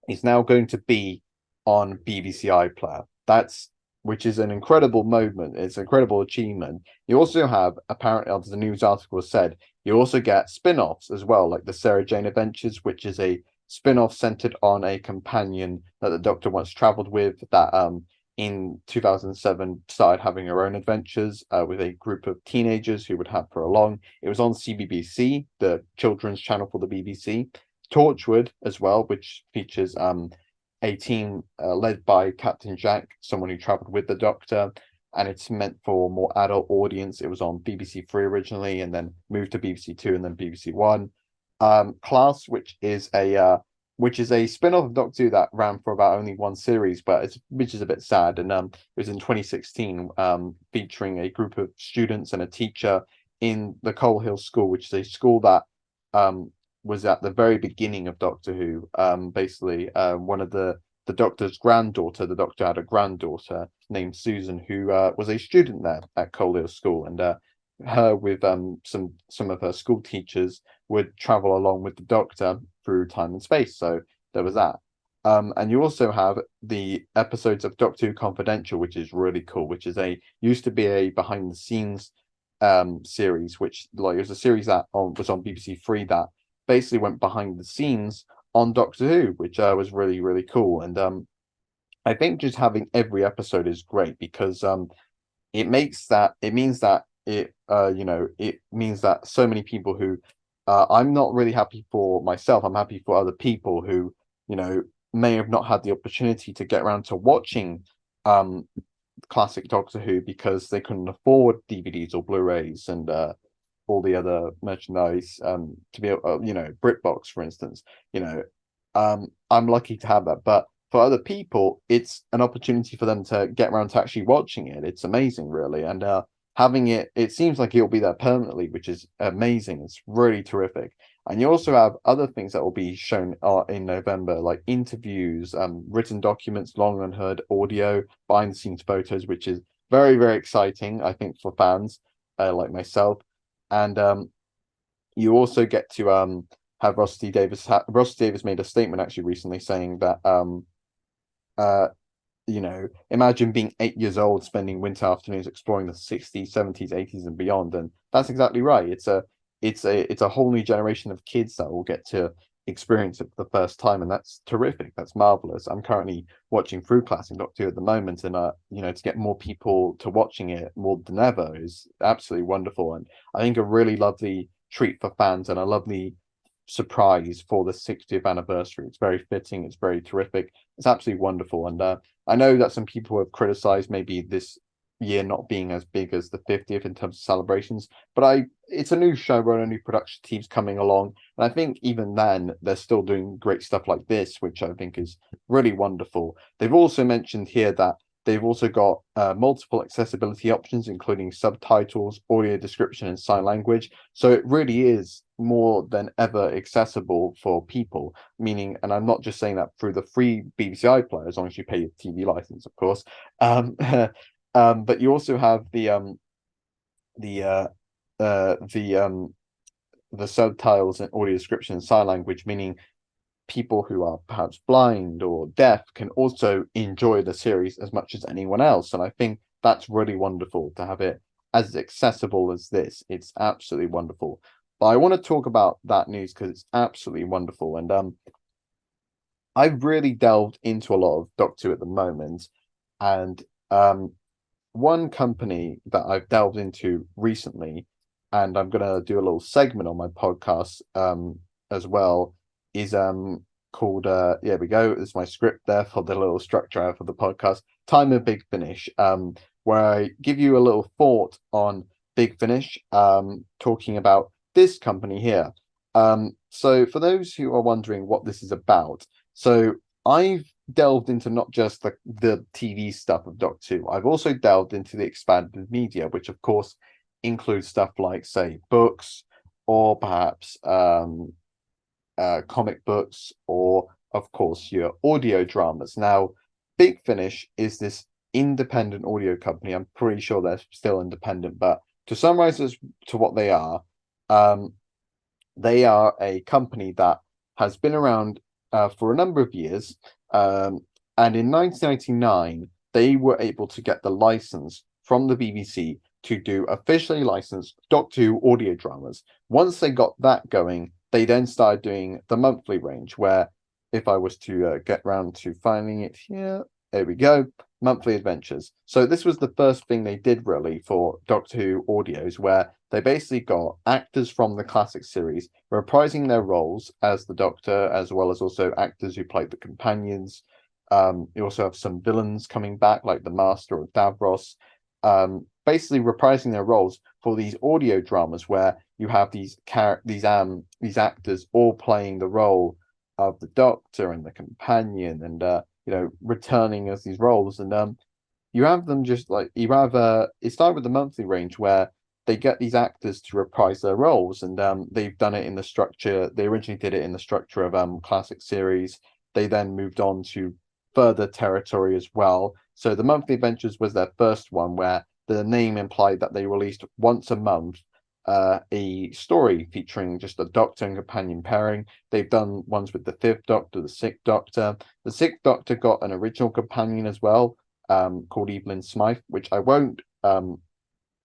is now going to be on BBC iPlayer. That's which is an incredible moment. It's an incredible achievement. You also have, apparently, as the news article said, you also get spin-offs as well, like the Sarah Jane Adventures, which is a spin-off centered on a companion that the Doctor once traveled with, that in 2007 started having her own adventures with a group of teenagers who would have for a long. It was on CBBC, the children's channel for the BBC. Torchwood as well, which features a team led by Captain Jack, someone who traveled with the Doctor, and it's meant for a more adult audience. It was on BBC Three originally, and then moved to BBC Two, and then BBC One. Class, which is a spin-off of Doctor Who that ran for about only one series, but which is a bit sad. And it was in 2016, featuring a group of students and a teacher in the Coal Hill School, which is a school that was at the very beginning of Doctor Who. Basically, one of the Doctor's granddaughter. The Doctor had a granddaughter named Susan who was a student there at Coal Hill School, and her with some of her school teachers would travel along with the Doctor through time and space. So there was that. And you also have the episodes of Doctor Who Confidential, which is really cool, which is used to be a behind the scenes series, which like it was a series that was on BBC Three that basically went behind the scenes on Doctor Who, which was really, really cool. And I think just having every episode is great because it means that so many people who I'm not really happy for myself. I'm happy for other people who, may have not had the opportunity to get around to watching classic Doctor Who because they couldn't afford DVDs or Blu-rays and all the other merchandise to be able, BritBox, for instance. I'm lucky to have that, but for other people, it's an opportunity for them to get around to actually watching it. It's amazing, really, and having it seems like it'll be there permanently, which is amazing. It's really terrific. And you also have other things that will be shown in November, like interviews, written documents, long unheard audio, behind the scenes photos, which is very, very exciting, I think, for fans like myself. And you also get to have Rusty Davis. Rusty Davis made a statement actually recently saying that imagine being 8 years old, spending winter afternoons exploring the 60s, 70s, 80s, and beyond. And that's exactly right. It's a whole new generation of kids that will get to experience it for the first time, and that's terrific. That's marvelous. I'm currently watching through classic Doctor Who at the moment, and to get more people to watching it more than ever is absolutely wonderful, and I think a really lovely treat for fans and a lovely surprise for the 60th anniversary. It's very fitting. It's very terrific. It's absolutely wonderful, and I know that some people have criticized maybe this year not being as big as the 50th in terms of celebrations, but it's a new showrunner, new production teams coming along, and I think even then they're still doing great stuff like this, which I think is really wonderful. They've also mentioned here that they've also got multiple accessibility options, including subtitles, audio description, and sign language. So it really is more than ever accessible for people, meaning, and I'm not just saying that through the free BBC iPlayer, as long as you pay your TV license, of course. But you also have the subtitles and audio description and sign language, meaning people who are perhaps blind or deaf can also enjoy the series as much as anyone else. And I think that's really wonderful to have it as accessible as this. It's absolutely wonderful. But I want to talk about that news because it's absolutely wonderful. And I've really delved into a lot of Doctor Who at the moment. And one company that I've delved into recently, and I'm going to do a little segment on my podcast as well, is called yeah, we go. There's my script there for the little structure I have for the podcast. Time of Big Finish, where I give you a little thought on Big Finish, talking about this company here. So for those who are wondering what this is about, so I've delved into not just the TV stuff of Doctor Who, I've also delved into the expanded media, which of course includes stuff like, say, books, or perhaps comic books, or of course your audio dramas. Now, Big Finish is this independent audio company. I'm pretty sure they're still independent, but to summarize as to what um, they are a company that has been around for a number of years. And in 1999, they were able to get the license from the BBC to do officially licensed Doctor Who audio dramas. Once they got that going, they then started doing the monthly range, where if I was to get round to finding it here, there we go, monthly adventures. So this was the first thing they did really for Doctor Who audios, where they basically got actors from the classic series reprising their roles as the Doctor, as well as also actors who played the companions. You also have some villains coming back, like the Master or Davros, basically reprising their roles for these audio dramas, where you have these actors all playing the role of the Doctor and the companion, and returning as these roles. And you have them just like it started with the monthly range, where they get these actors to reprise their roles, and they've done it in the structure. They originally did it in the structure of classic series. They then moved on to further territory as well. So the monthly adventures was their first one, where the name implied that they released once a month a story featuring just a Doctor and companion pairing. They've done ones with the Fifth Doctor, the Sixth Doctor. The Sixth Doctor got an original companion as well, called Evelyn Smythe, which I won't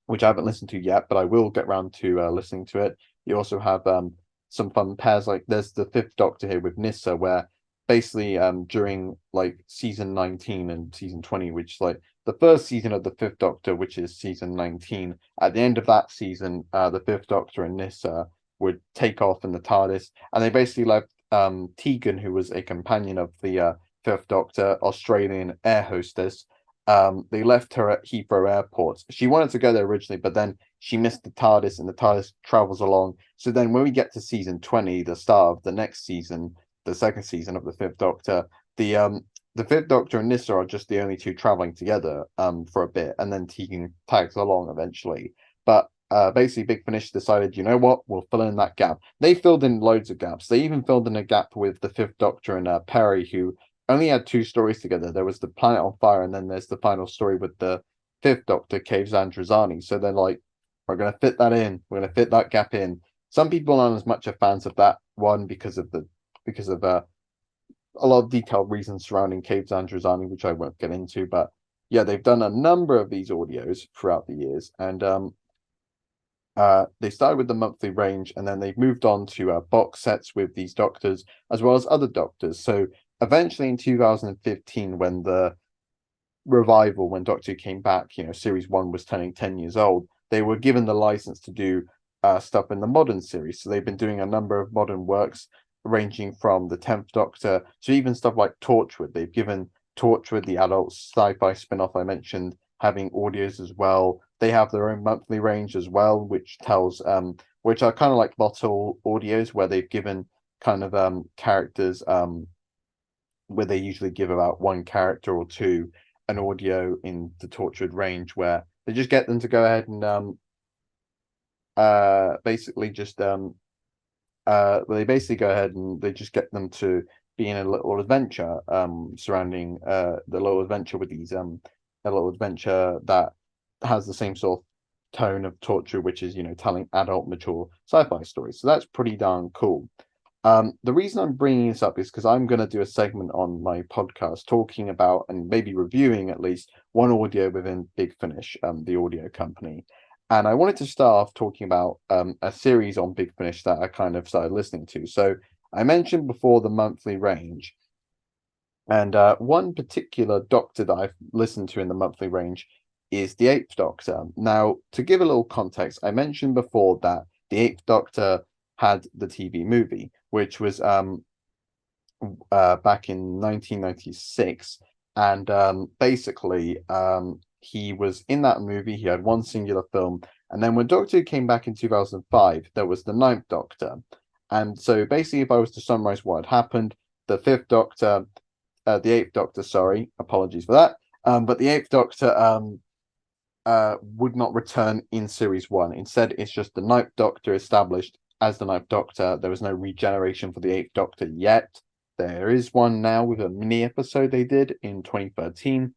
which I haven't listened to yet, but I will get round to listening to it. You also have some fun pairs, like there's the Fifth Doctor here with Nyssa, where basically during like season 19 and season 20, which like the first season of the Fifth Doctor, which is season 19, at the end of that season, the Fifth Doctor and Nyssa would take off in the TARDIS, and they basically left Tegan, who was a companion of the Fifth Doctor, Australian air hostess. They left her at Heathrow Airport. She wanted to go there originally, but then she missed the TARDIS, and the TARDIS travels along. So then when we get to season 20, the start of the next season, the second season of the Fifth Doctor, the Fifth Doctor and Nyssa are just the only two traveling together for a bit, and then Tegan tags along eventually. But basically Big Finish decided, you know what, we'll fill in that gap. They filled in loads of gaps. They even filled in a gap with the Fifth Doctor and Perry, who only had two stories together. There was the Planet on Fire, and then there's the final story with the Fifth Doctor, Caves Androzani. So they're like, we're going to fit that in. We're going to fit that gap in. Some people aren't as much a fans of that one because of a lot of detailed reasons surrounding Caves Androzani, which I won't get into. But yeah, they've done a number of these audios throughout the years, and they started with the monthly range, and then they've moved on to box sets with these Doctors as well as other Doctors. So eventually in 2015, when the revival, when Doctor Who came back, series 1 was turning 10 years old, they were given the license to do stuff in the modern series. So they've been doing a number of modern works, ranging from the 10th Doctor to even stuff like Torchwood. They've given Torchwood, the adult sci-fi spin-off I mentioned, having audios as well. They have their own monthly range as well, which are kind of like bottle audios, where they've given kind of characters, where they usually give about one character or two an audio in the Tortured range, where they just get them to go ahead and basically just they basically go ahead and they just get them to be in a little adventure surrounding the little adventure with these a little adventure that has the same sort of tone of Torture, which is telling adult mature sci-fi stories. So that's pretty darn cool. The reason I'm bringing this up is because I'm going to do a segment on my podcast talking about, and maybe reviewing at least, one audio within Big Finish, the audio company. And I wanted to start off talking about a series on Big Finish that I kind of started listening to. So I mentioned before the monthly range, and one particular Doctor that I've listened to in the monthly range is the Eighth Doctor. Now, to give a little context, I mentioned before that the Eighth Doctor had the TV movie, which was back in 1996, and basically he was in that movie. He had one singular film, and then when Doctor Who came back in 2005, there was the Ninth Doctor, and so basically, if I was to summarize what had happened, the Fifth Doctor, the Eighth Doctor, sorry, apologies for that, but the Eighth Doctor would not return in series one. Instead, it's just the Ninth Doctor established as the Ninth Doctor. There was no regeneration for the Eighth Doctor yet. There is one now with a mini episode they did in 2013.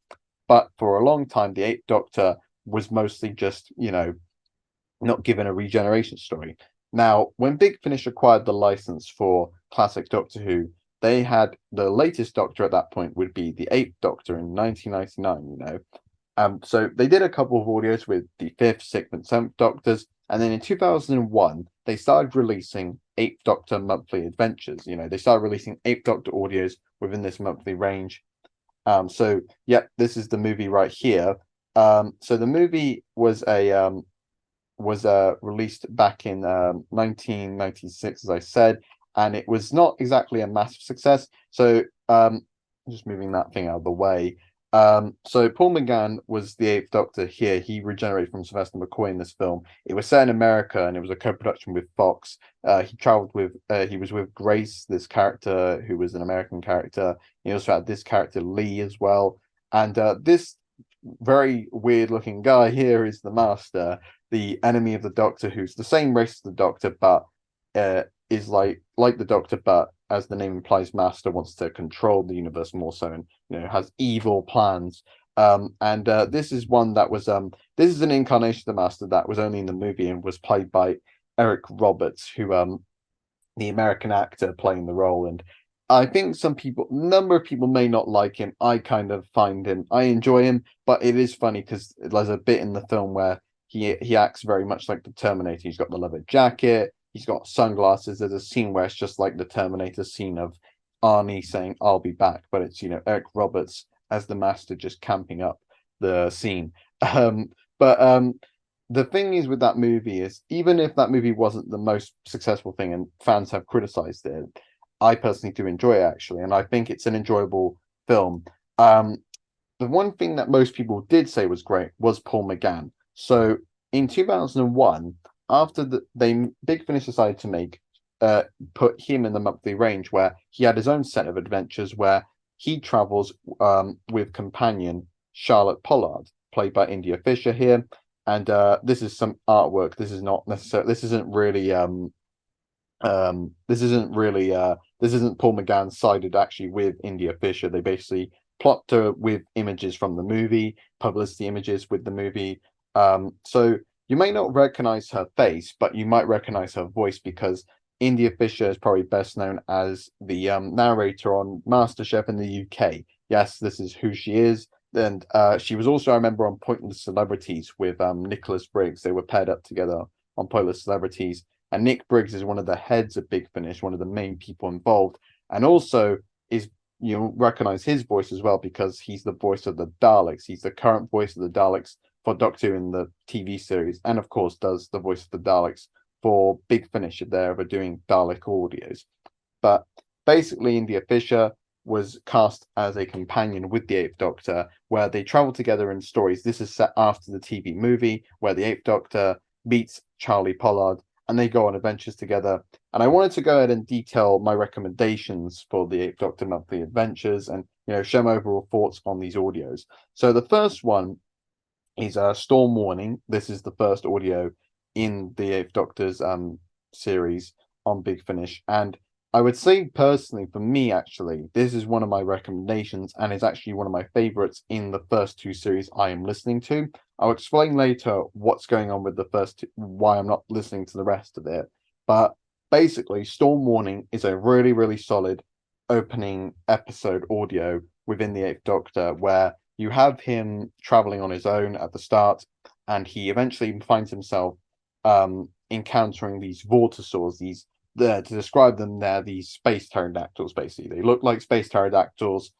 But for a long time, the Eighth Doctor was mostly just, not given a regeneration story. Now, when Big Finish acquired the license for classic Doctor Who, they had the latest Doctor at that point would be the Eighth Doctor in 1999, so they did a couple of audios with the fifth, sixth, and seventh Doctors, and then in 2001 they started releasing Eighth Doctor monthly adventures. They started releasing Eighth Doctor audios within this monthly range. So yeah, this is the movie right here. So the movie was released back in 1996, as I said, and it was not exactly a massive success. So just moving that thing out of the way. So Paul McGann was the Eighth Doctor here. He regenerated from Sylvester McCoy in this film. It was set in America, and it was a co-production with Fox. He was with Grace, this character who was an American character. He also had this character Lee as well, and this very weird-looking guy here is the Master, the enemy of the Doctor, who's the same race as the Doctor, but is like the Doctor, but as the name implies, Master wants to control the universe more so, and has evil plans. And this is one that was this is an incarnation of the Master that was only in the movie and was played by Eric Roberts, who the American actor playing the role. And I think number of people may not like him. I enjoy him, but it is funny because there's a bit in the film where he acts very much like the Terminator. He's got the leather jacket. He's got sunglasses. There's a scene where it's just like the Terminator scene of Arnie saying, "I'll be back," but it's Eric Roberts as the Master just camping up the scene. But the thing is with that movie is, even if that movie wasn't the most successful thing and fans have criticized it, I personally do enjoy it actually, and I think it's an enjoyable film. The one thing that most people did say was great was Paul McGann. So in 2001, after Big Finish decided to put him in the monthly range, where he had his own set of adventures where he travels with companion Charlotte Pollard, played by India Fisher here. And this is some artwork. This is not necessarily. This isn't really. This isn't Paul McGann sided actually with India Fisher. They basically plopped her with images from the movie, publicity images with the movie. So you may not recognize her face, but you might recognize her voice because India Fisher is probably best known as the narrator on MasterChef in the UK. Yes, this is who she is. And she was also, I remember, on Pointless Celebrities with Nicholas Briggs. They were paired up together on Pointless Celebrities. And Nick Briggs is one of the heads of Big Finish, one of the main people involved. And also is, recognize his voice as well because he's the voice of the Daleks. He's the current voice of the Daleks for Doctor Who in the TV series. And of course, does the voice of the Daleks for Big Finish if they're ever doing Dalek audios. But basically, India Fisher was cast as a companion with the Eighth Doctor, where they travel together in stories. This is set after the TV movie, where the Eighth Doctor meets Charlie Pollard, and they go on adventures together. And I wanted to go ahead and detail my recommendations for the Eighth Doctor monthly adventures, and share my overall thoughts on these audios. So the first one is Storm Warning. This is the first audio in the Eighth Doctor's series on Big Finish, and I would say personally, for me, actually, this is one of my recommendations and is actually one of my favorites in the first two series I am listening to. I'll explain later what's going on with the first two, why I'm not listening to the rest of it. But basically, Storm Warning is a really, really solid opening episode audio within the Eighth Doctor, where you have him traveling on his own at the start, and he eventually finds himself encountering these vortisaurs, to describe them, they're these space pterodactyls, basically. They look like space pterodactyls,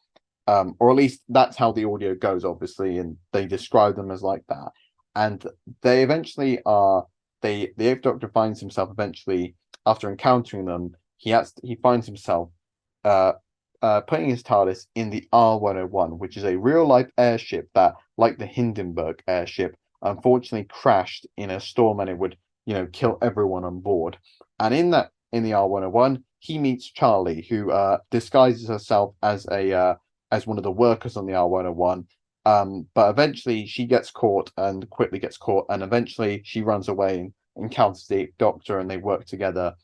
or at least that's how the audio goes, obviously, and they describe them as like that. And they eventually the Eighth Doctor finds himself eventually, after encountering them, he finds himself putting his TARDIS in the R101, which is a real life airship that, like the Hindenburg airship, unfortunately crashed in a storm and it would, kill everyone on board. And in the R101, he meets Charlie, who disguises herself as a as one of the workers on the R101. But eventually she gets caught and quickly gets caught, and eventually she runs away and encounters the Eighth Doctor, and they work together,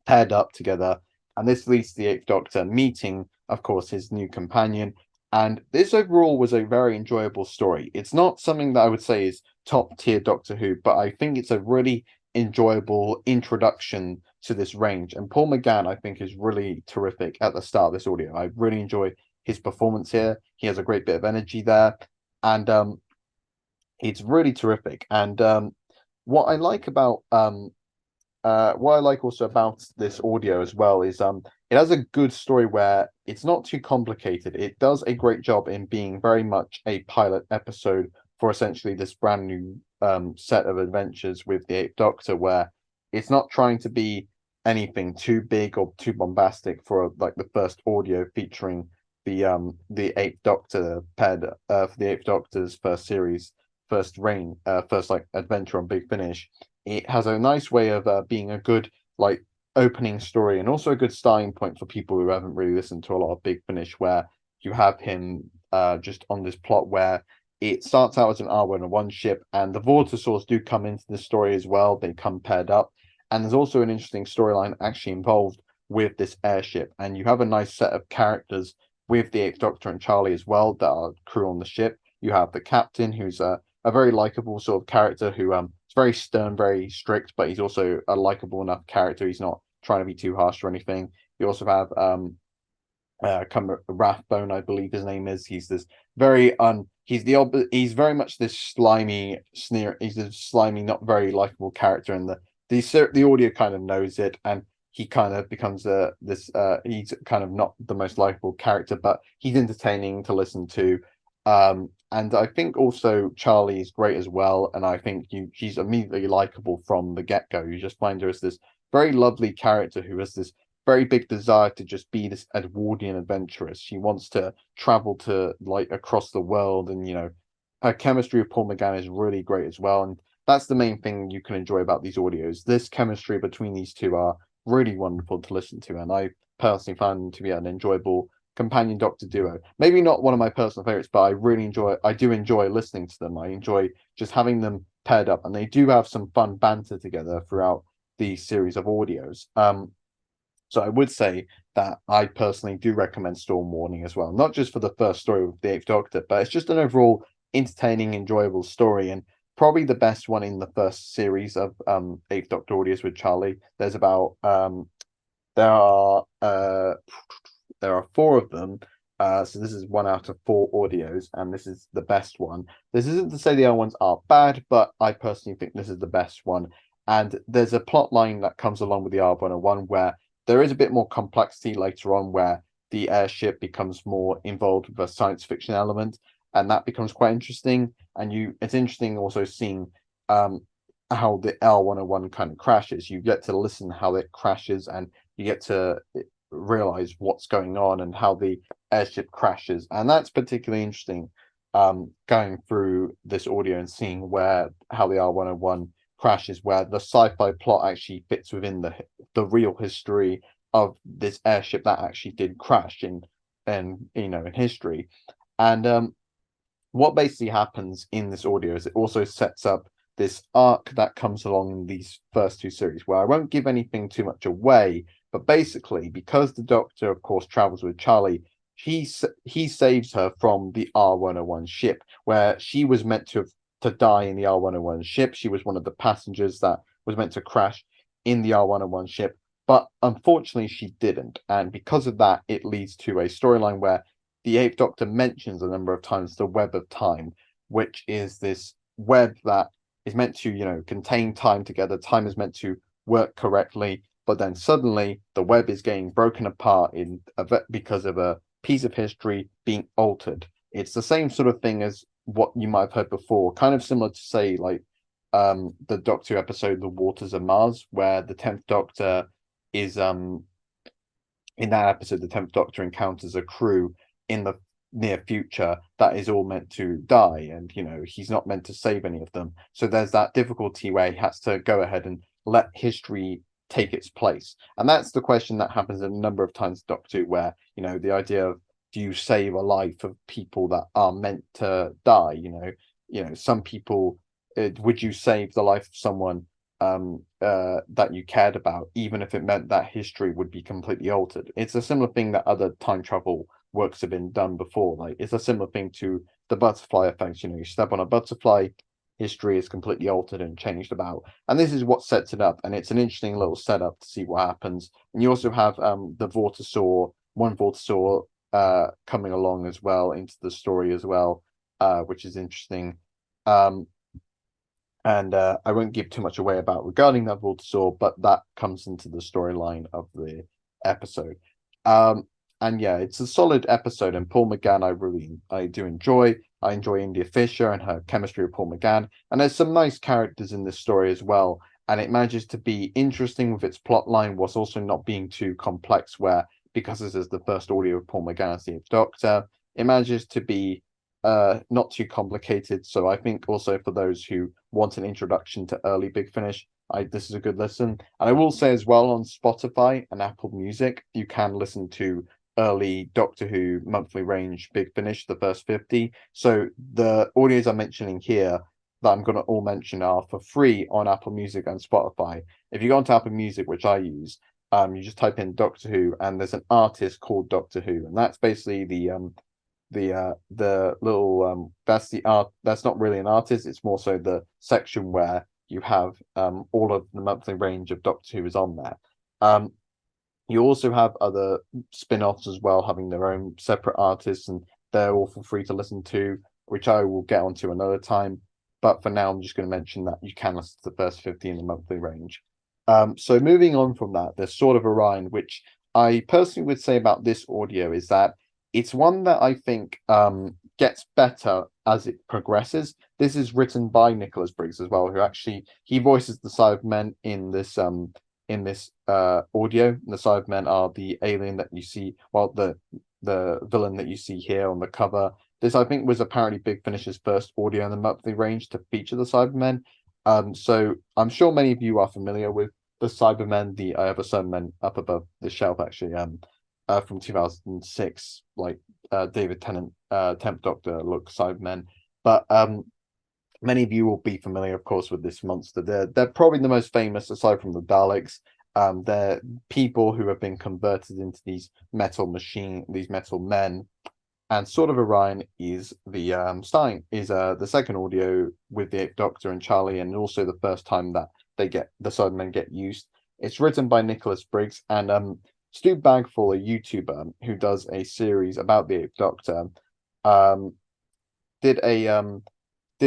paired up together, and this leads to the Eighth Doctor meeting, of course, his new companion. And this overall was a very enjoyable story. It's not something that I would say is top tier Doctor Who, but I think it's a really enjoyable introduction to this range. And Paul McGann, I think, is really terrific at the start of this audio. I really enjoy his performance here. He has a great bit of energy there, and it's really terrific. And what I like about what I like also about this audio as well is it has a good story where it's not too complicated. It does a great job in being very much a pilot episode for essentially this brand new set of adventures with the Eighth Doctor, where it's not trying to be anything too big or too bombastic for like the first audio featuring the Eighth Doctor paired for the Eighth Doctor's first series, first reign, first like adventure on Big Finish. It has a nice way of being a good like opening story and also a good starting point for people who haven't really listened to a lot of Big Finish, where you have him just on this plot where it starts out as an R101 ship, and the Vortisaurs do come into the story as well. They come paired up, and there's also an interesting storyline actually involved with this airship, and you have a nice set of characters with the Eighth Doctor and Charlie as well that are crew on the ship. You have the captain, who's a very likable sort of character who is very stern, very strict, but he's also a likable enough character. He's not trying to be too harsh or anything. You also have Rathbone, I believe his name is. He's this very he's very much this slimy sneer. He's a slimy, not very likable character, and the audio kind of knows it, and he kind of becomes he's kind of not the most likable character, but he's entertaining to listen to. And I think also Charlie is great as well, and I think she's immediately likable from the get-go. You just find her as this very lovely character who has this very big desire to just be this Edwardian adventuress. She wants to travel to like across the world, and her chemistry with Paul McGann is really great as well. And that's the main thing you can enjoy about these audios. This chemistry between these two are really wonderful to listen to, and I personally find them to be an enjoyable companion Doctor duo. Maybe not one of my personal favorites, but I do enjoy listening to them. I enjoy just having them paired up, and they do have some fun banter together throughout the series of audios. So I would say that I personally do recommend Storm Warning as well, not just for the first story with the Eighth Doctor, but it's just an overall entertaining, enjoyable story, and probably the best one in the first series of Eighth Doctor audios with Charlie. There's about there are four of them. So this is 1 out of 4 audios, and this is the best one. This isn't to say the other ones are bad, but I personally think this is the best one. And there's a plot line that comes along with the R101 where there is a bit more complexity later on, where the airship becomes more involved with a science fiction element, and that becomes quite interesting. And it's interesting also seeing how the R101 kind of crashes. You get to listen how it crashes, and you get to realize what's going on and how the airship crashes, and that's particularly interesting, going through this audio and seeing how the R101 crashes, where the sci-fi plot actually fits within the real history of this airship that actually did crash in history. And what basically happens in this audio is it also sets up this arc that comes along in these first 2 series, where I won't give anything too much away. But basically, because the Doctor, of course, travels with Charlie, he saves her from the R101 ship, where she was meant to die in the R101 ship. She was one of the passengers that was meant to crash in the R101 ship, but unfortunately she didn't. And because of that, it leads to a storyline where the Eighth Doctor mentions a number of times the web of time, which is this web that is meant to, contain time together. Time is meant to work correctly. But then suddenly the web is getting broken apart because of a piece of history being altered. It's the same sort of thing as what you might have heard before, kind of similar to, say, like the Doctor episode The Waters of Mars, where the 10th Doctor is in that episode, the 10th Doctor encounters a crew in the near future that is all meant to die, and he's not meant to save any of them. So there's that difficulty where he has to go ahead and let history take its place, and that's the question that happens a number of times in Doctor Who, where the idea of, do you save a life of people that are meant to die? Some people, would you save the life of someone that you cared about, even if it meant that history would be completely altered? It's a similar thing that other time travel works have been done before. Like, it's a similar thing to the butterfly effect. You step on a butterfly, history is completely altered and changed about. And this is what sets it up. And it's an interesting little setup to see what happens. And you also have the one Vortisaur coming along as well into the story as well, which is interesting. And I won't give too much away about regarding that Vortisaur, but that comes into the storyline of the episode. And yeah, it's a solid episode, and Paul McGann I do enjoy. I enjoy India Fisher and her chemistry with Paul McGann, and there's some nice characters in this story as well. And it manages to be interesting with its plot line, whilst also not being too complex, where, because this is the first audio of Paul McGann as the Doctor, it manages to be not too complicated. So I think also for those who want an introduction to early Big Finish, this is a good listen. And I will say as well, on Spotify and Apple Music, you can listen to early Doctor Who monthly range Big Finish, the first 50. So the audios I'm mentioning here that I'm going to all mention are for free on Apple Music and Spotify. If you go onto Apple Music, which I use, you just type in Doctor Who, and there's an artist called Doctor Who, and that's basically the little that's the art. That's not really an artist, it's more so the section where you have all of the monthly range of Doctor Who is on there. You also have other spin-offs as well, having their own separate artists, and they're all for free to listen to, which I will get onto another time. But for now, I'm just going to mention that you can listen to the first 50 in the monthly range. So moving on from that, there's Sword of Orion, which I personally would say about this audio is that it's one that I think gets better as it progresses. This is written by Nicholas Briggs as well, who actually he voices the Cybermen in this audio. The Cybermen are the alien that you see, well, the villain that you see here on the cover. This, I think, was apparently Big Finish's first audio in the monthly range to feature the Cybermen. So I'm sure many of you are familiar with the Cybermen, the I Have a Cybermen up above the shelf, actually, from 2006, like David Tennant, 10th Doctor look Cybermen. But many of you will be familiar, of course, with this monster. They're probably the most famous, aside from the Daleks. They're people who have been converted into these metal men. And Sword of Orion is the the second audio with the Eighth Doctor and Charlie, and also the first time that the Cybermen get used. It's written by Nicholas Briggs and Stu Bagful, a YouTuber who does a series about the Eighth Doctor, did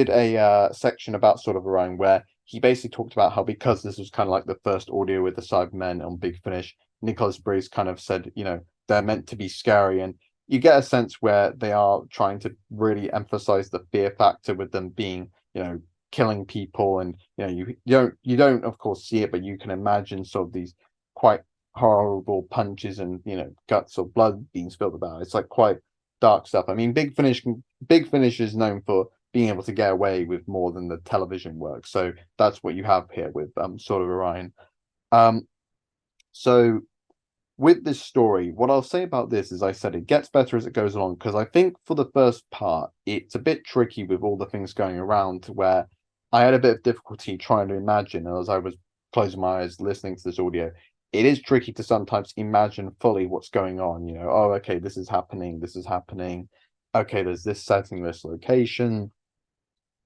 a section about Sword of Orion where he basically talked about how, because this was kind of like the first audio with the Cybermen on Big Finish, Nicholas Briggs kind of said, they're meant to be scary, and you get a sense where they are trying to really emphasize the fear factor with them being, killing people, and you don't of course see it, but you can imagine sort of these quite horrible punches and guts or blood being spilled about. It's like quite dark stuff. I mean, Big Finish is known for being able to get away with more than the television work, so that's what you have here with Sword of Orion. So with this story, what I'll say about this is, I said, it gets better as it goes along, because I think for the first part, it's a bit tricky with all the things going around, to where I had a bit of difficulty trying to imagine, as I was closing my eyes listening to this audio. It is tricky to sometimes imagine fully what's going on. Oh, okay, this is happening. Okay, there's this setting, this location,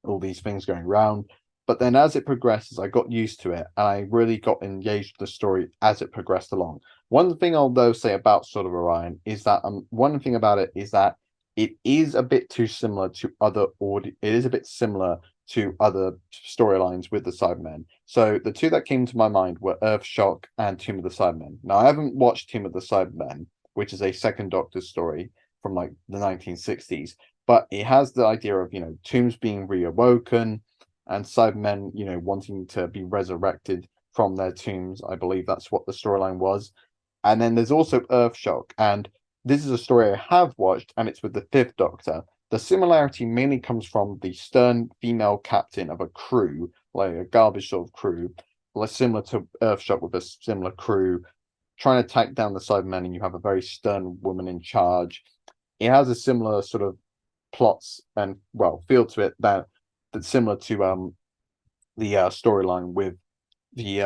all these things going around. But then as it progresses, I got used to it, and I really got engaged with the story as it progressed along. One thing I'll though say about Sword of Orion is that one thing about it is that it is a bit too similar to other It is a bit similar to other storylines with the Cybermen. So the two that came to my mind were Earthshock and Tomb of the Cybermen. Now, I haven't watched Tomb of the Cybermen, which is a second Doctor story from like the 1960s, but it has the idea of tombs being reawoken and Cybermen wanting to be resurrected from their tombs. I believe that's what the storyline was. And then there's also Earthshock, and this is a story I have watched, and it's with the Fifth Doctor. The similarity mainly comes from the stern female captain of a crew, like a garbage sort of crew, like similar to Earthshock with a similar crew, trying to take down the Cybermen, and you have a very stern woman in charge. It has a similar sort of plots and feel to it that's similar to the storyline with the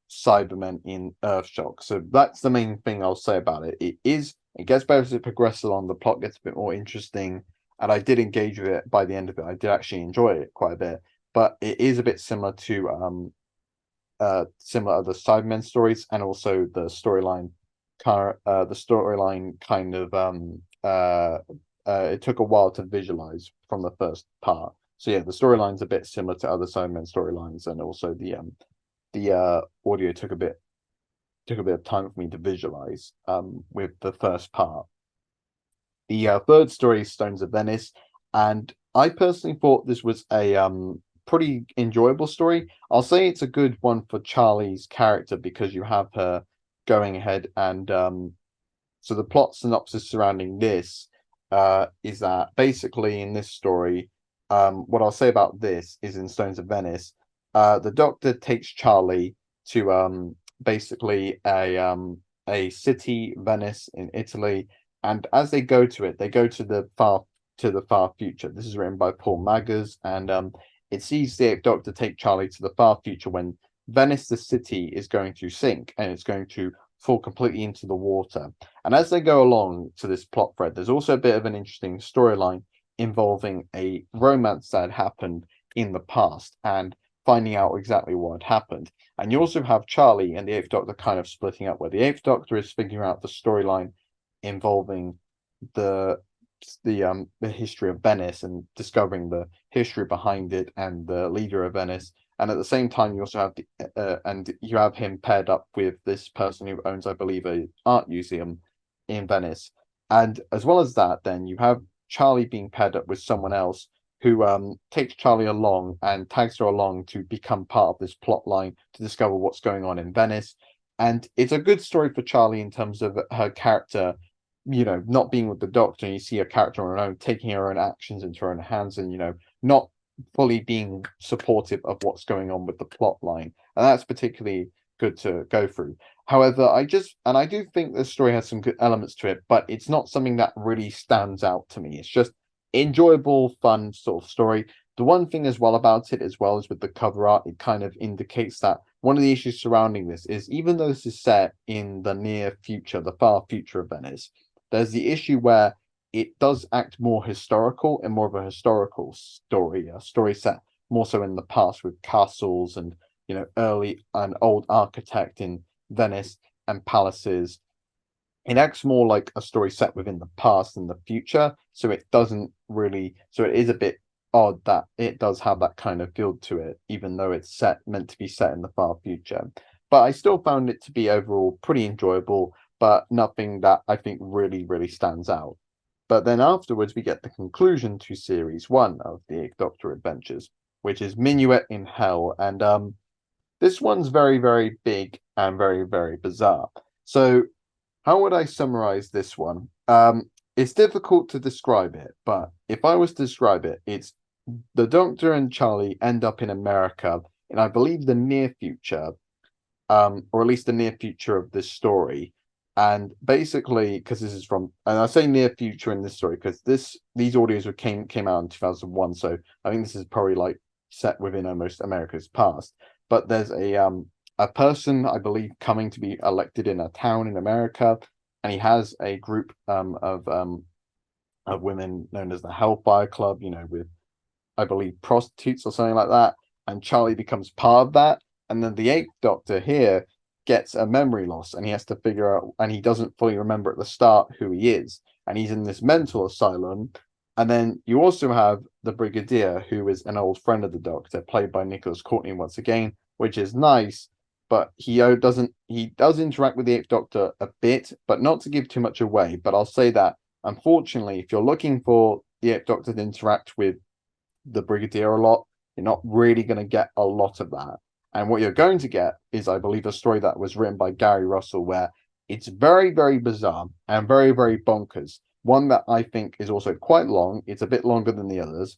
Cybermen in Earthshock. So that's the main thing I'll say about it. It gets better as it progresses along, the plot gets a bit more interesting, and I did engage with it by the end of it. I did actually enjoy it quite a bit, but it is a bit similar to similar other Cybermen stories, and also the storyline kind of it took a while to visualize from the first part. So yeah, the storyline's a bit similar to other Cybermen storylines, and also the audio took a bit of time for me to visualize with the first part. The third story is Stones of Venice, and I personally thought this was a pretty enjoyable story. I'll say it's a good one for Charlie's character because you have her going ahead and so the plot synopsis surrounding this is that basically in this story, what I'll say about this is in Stones of Venice, the Doctor takes Charlie to basically a city, Venice in Italy, and as they go to it, they go to the far future. This is written by Paul Maggers, and it sees the Eighth Doctor take Charlie to the far future when Venice, the city, is going to sink and it's going to fall completely into the water. And as they go along to this plot thread, there's also a bit of an interesting storyline involving a romance that had happened in the past and finding out exactly what had happened. And you also have Charlie and the Eighth Doctor kind of splitting up, where the Eighth Doctor is figuring out the storyline involving the history of Venice and discovering the history behind it and the leader of Venice. And at the same time, you also have you have him paired up with this person who owns, I believe, a art museum in Venice. And as well as that, then you have Charlie being paired up with someone else who takes Charlie along and tags her along to become part of this plot line to discover what's going on in Venice. And it's a good story for Charlie in terms of her character, not being with the Doctor, and you see a character on her own, taking her own actions into her own hands, and not fully being supportive of what's going on with the plot line, and that's particularly good to go through. However, I do think the story has some good elements to it, but it's not something that really stands out to me. It's just enjoyable, fun sort of story. The one thing as well about it, as well as with the cover art, it kind of indicates that one of the issues surrounding this is, even though this is set in the near future, the far future of Venice, there's the issue where it does act more historical and more of a historical story, a story set more so in the past with castles and early and old architect in Venice and palaces. It acts more like a story set within the past and the future, so it is a bit odd that it does have that kind of feel to it, even though it's meant to be set in the far future. But I still found it to be overall pretty enjoyable, but nothing that I think really, really stands out. But then afterwards, we get the conclusion to series 1 of the Eighth Doctor Adventures, which is Minuet in Hell. And this one's very, very big and very, very bizarre. So how would I summarize this one? It's difficult to describe it, but if I was to describe it, it's the Doctor and Charlie end up in America in, I believe, the near future, or at least the near future of this story. And basically, because this is from, and I say near future in this story because these audios came out in 2001, so I think this is probably like set within almost America's past. But there's a person, I believe, coming to be elected in a town in America, and he has a group of women known as the Hellfire Club, with, I believe, prostitutes or something like that. And Charlie becomes part of that, and then the Eighth Doctor here gets a memory loss, and he has to figure out, and he doesn't fully remember at the start who he is, and he's in this mental asylum. And then you also have the Brigadier, who is an old friend of the Doctor, played by Nicholas Courtney once again, which is nice, but he does interact with the Eighth Doctor a bit, but not to give too much away. But I'll say that, unfortunately, if you're looking for the Eighth Doctor to interact with the Brigadier a lot, you're not really going to get a lot of that. And what you're going to get is, I believe, a story that was written by Gary Russell, where It's very, very bizarre and very, very bonkers. One that I think is also quite long. It's a bit longer than the others.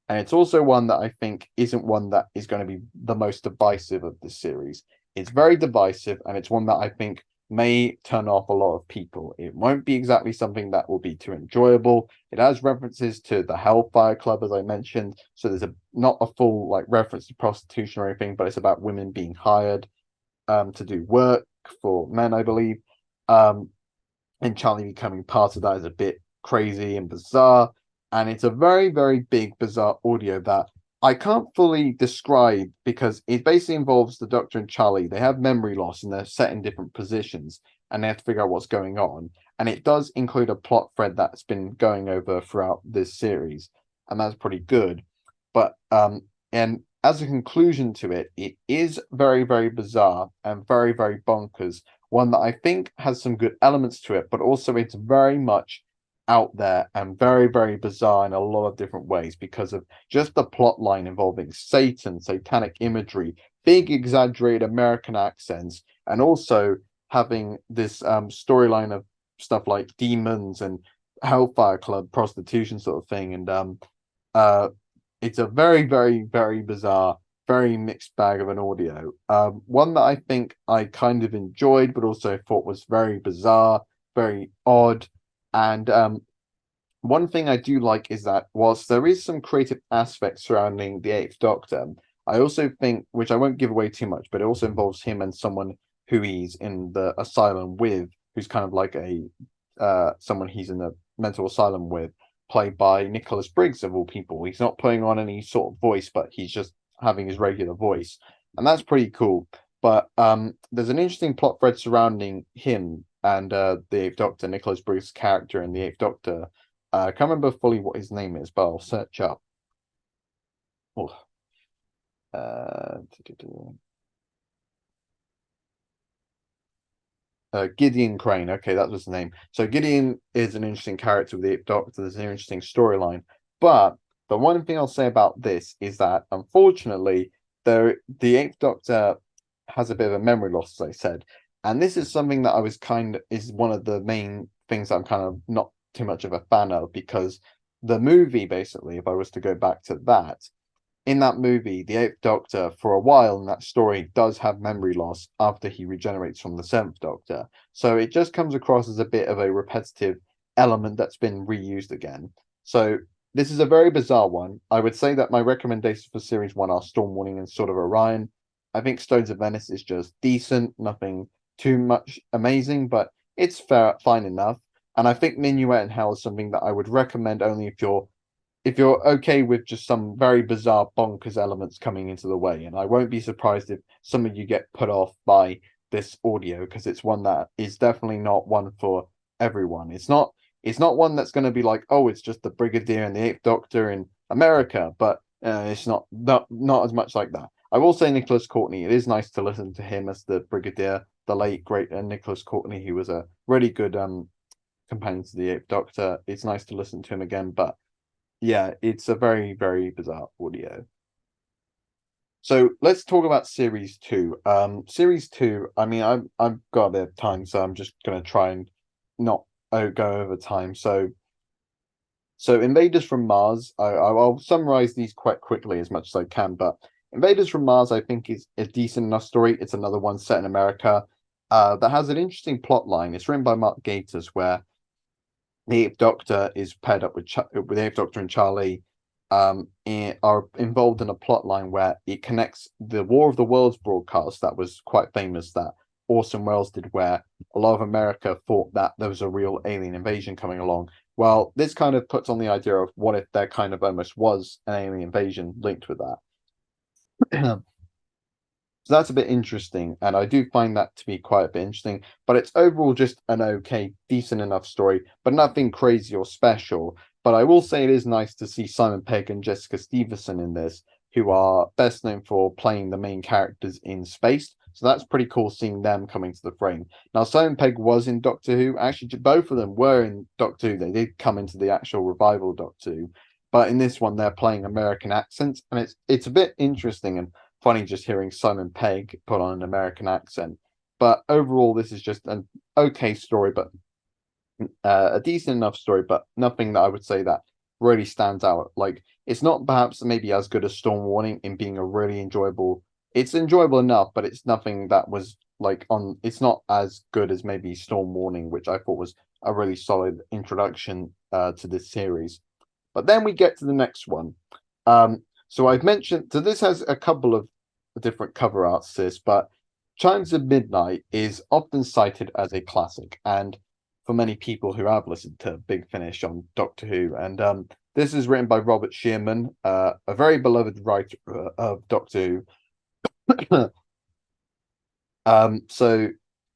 And it's also one that I think isn't one that is going to be the most divisive of this series. It's very divisive, and it's one that I think may turn off a lot of people. It won't be exactly something that will be too enjoyable. It has references to the Hellfire Club, as I mentioned. So there's a not a full like reference to prostitution or anything, but it's about women being hired to do work for men, I believe. Um, and Charlie becoming part of that is a bit crazy and bizarre. And it's a very, very big, bizarre audio that I can't fully describe because it basically involves the Doctor and Charlie. They have memory loss and they're set in different positions and they have to figure out what's going on. And it does include a plot thread that's been going over throughout this series, and that's pretty good. But and as a conclusion to it, it is very, very bizarre and very, very bonkers, one that I think has some good elements to it, but also it's very much out there and very, very bizarre in a lot of different ways because of just the plot line involving Satan, satanic imagery, big exaggerated American accents, and also having this storyline of stuff like demons and Hellfire Club prostitution sort of thing. And uh it's a very, very, very bizarre, very mixed bag of an audio. One that I think I kind of enjoyed, but also thought was very bizarre, very odd. And one thing I do like is that whilst there is some creative aspects surrounding the Eighth Doctor, I also think, which I won't give away too much, but it also involves him and someone who he's in the asylum with, who's kind of like a someone he's in a mental asylum with, played by Nicholas Briggs of all people. He's not putting on any sort of voice, but he's just having his regular voice, and that's pretty cool. But there's an interesting plot thread surrounding him and the Eighth Doctor, Nicholas Briggs' character in the Eighth Doctor. I can't remember fully what his name is, but I'll search up. Oh, uh, Gideon Crane. Okay, that was the name. So Gideon is an interesting character with the Doctor. There's an interesting storyline. But the one thing I'll say about this is that unfortunately, the Eighth Doctor has a bit of a memory loss, as I said. And this is something that I was kind of is one of the main things I'm kind of not too much of a fan of because the movie, basically, if I was to go back to that, in that movie, the Eighth Doctor, for a while in that story, does have memory loss after he regenerates from the Seventh Doctor. So it just comes across as a bit of a repetitive element that's been reused again. So this is a very bizarre one. I would say that my recommendations for series one are Storm Warning and Sword of Orion. I think Stones of Venice is just decent, nothing too much amazing, but it's fair, fine enough. And I think Minuet and Hell is something that I would recommend only if you're okay with just some very bizarre bonkers elements coming into the way. And I won't be surprised if some of you get put off by this audio because it's one that is definitely not one for everyone. It's not one that's going to be like, oh, it's just the Brigadier and the Eighth Doctor in America, but it's not as much like that. I will say Nicholas Courtney. It is nice to listen to him as the Brigadier, the late great Nicholas Courtney, who was a really good companion to the Eighth Doctor. It's nice to listen to him again, but yeah, it's a very, very bizarre audio. So let's talk about series two. Series two, I mean, I've got a bit of time, so I'm just gonna try and not go over time. So Invaders from Mars, I'll summarize these quite quickly as much as I can, but Invaders from Mars, I think, is a decent enough story. It's another one set in America, that has an interesting plot line. It's written by Mark Gatiss, where the Eighth Doctor is paired up with the Eighth Doctor and Charlie, are involved in a plot line where it connects the War of the Worlds broadcast that was quite famous that Orson Welles did, where a lot of America thought that there was a real alien invasion coming along. Well, this kind of puts on the idea of what if there kind of almost was an alien invasion linked with that. So that's a bit interesting, and I do find that to be quite a bit interesting. But it's overall just an okay, decent enough story, but nothing crazy or special. But I will say it is nice to see Simon Pegg and Jessica Stevenson in this, who are best known for playing the main characters in Space. So that's pretty cool seeing them coming to the frame. Now, Simon Pegg was in Doctor Who. Actually, both of them were in Doctor Who. They did come into the actual revival Doctor Who. But in this one, they're playing American accents, and it's a bit interesting and funny just hearing Simon Pegg put on an American accent. But overall, this is just an okay story, but a decent enough story, but nothing that I would say that really stands out. Like, it's not perhaps maybe as good as Storm Warning in being a really enjoyable. It's enjoyable enough, but it's nothing that was like on. It's not as good as maybe Storm Warning, which I thought was a really solid introduction to this series. But then we get to the next one. So I've mentioned, so this has a couple of different cover arts to this, but Chimes of Midnight is often cited as a classic, and for many people who have listened to Big Finish on Doctor Who, and this is written by Robert Shearman, a very beloved writer of Doctor Who. So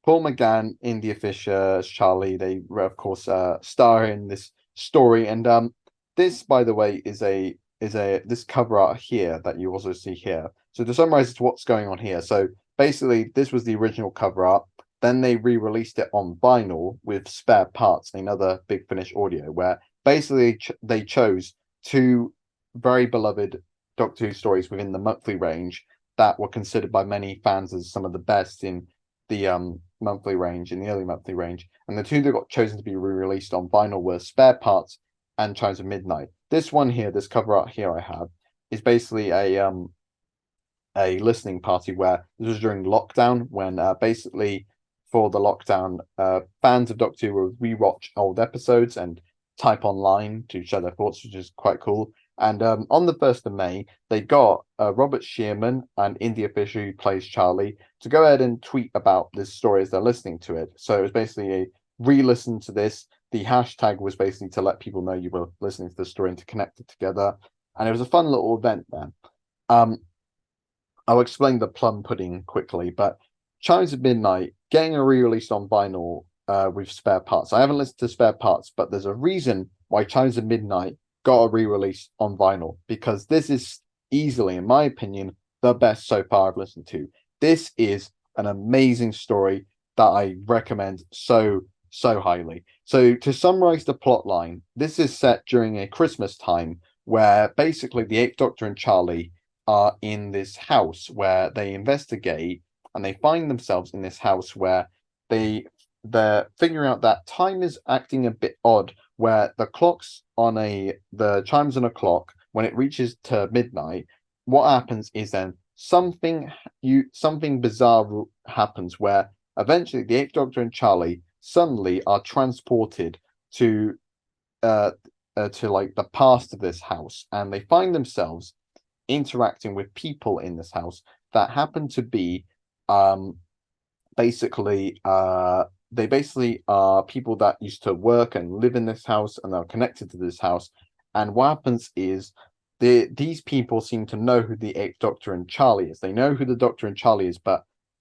Paul McGann, India Fisher, Charlie, they of course star in this story, and this, by the way, is a this cover art here that you also see here. So to summarize what's going on here, so basically this was the original cover art. Then they re-released it on vinyl with spare parts, another Big Finish audio, where basically they chose two very beloved Doctor Who stories within the monthly range that were considered by many fans as some of the best in the monthly range, in the early monthly range. And the two that got chosen to be re-released on vinyl were Spare Parts and Chimes of Midnight. This one here, this cover art here I have, is basically a listening party where this was during lockdown when basically for the lockdown, fans of Doctor Who would rewatch old episodes and type online to share their thoughts, which is quite cool. And on the 1st of May, they got Robert Shearman and India Fisher, who plays Charlie, to go ahead and tweet about this story as they're listening to it. So it was basically a re-listen to this. The hashtag was basically to let people know you were listening to the story and to connect it together. And it was a fun little event there. I'll explain the plum pudding quickly, but Chimes of Midnight getting a re-release on vinyl with Spare Parts. I haven't listened to Spare Parts, but there's a reason why Chimes of Midnight got a re-release on vinyl, because this is easily, in my opinion, the best so far I've listened to. This is an amazing story that I recommend so highly. So to summarize the plot line, this is set during a Christmas time where basically the Eighth Doctor and Charlie are in this house where they investigate, and they find themselves in this house where they're figuring out that time is acting a bit odd, where the chimes on a clock, when it reaches to midnight, what happens is then something bizarre happens where eventually the Eighth Doctor and Charlie suddenly are transported to like the past of this house, and they find themselves interacting with people in this house that happen to be basically they basically are people that used to work and live in this house and are connected to this house. And what happens is these people seem to know who the Eighth Doctor and Charlie is. They know who the Doctor and Charlie is,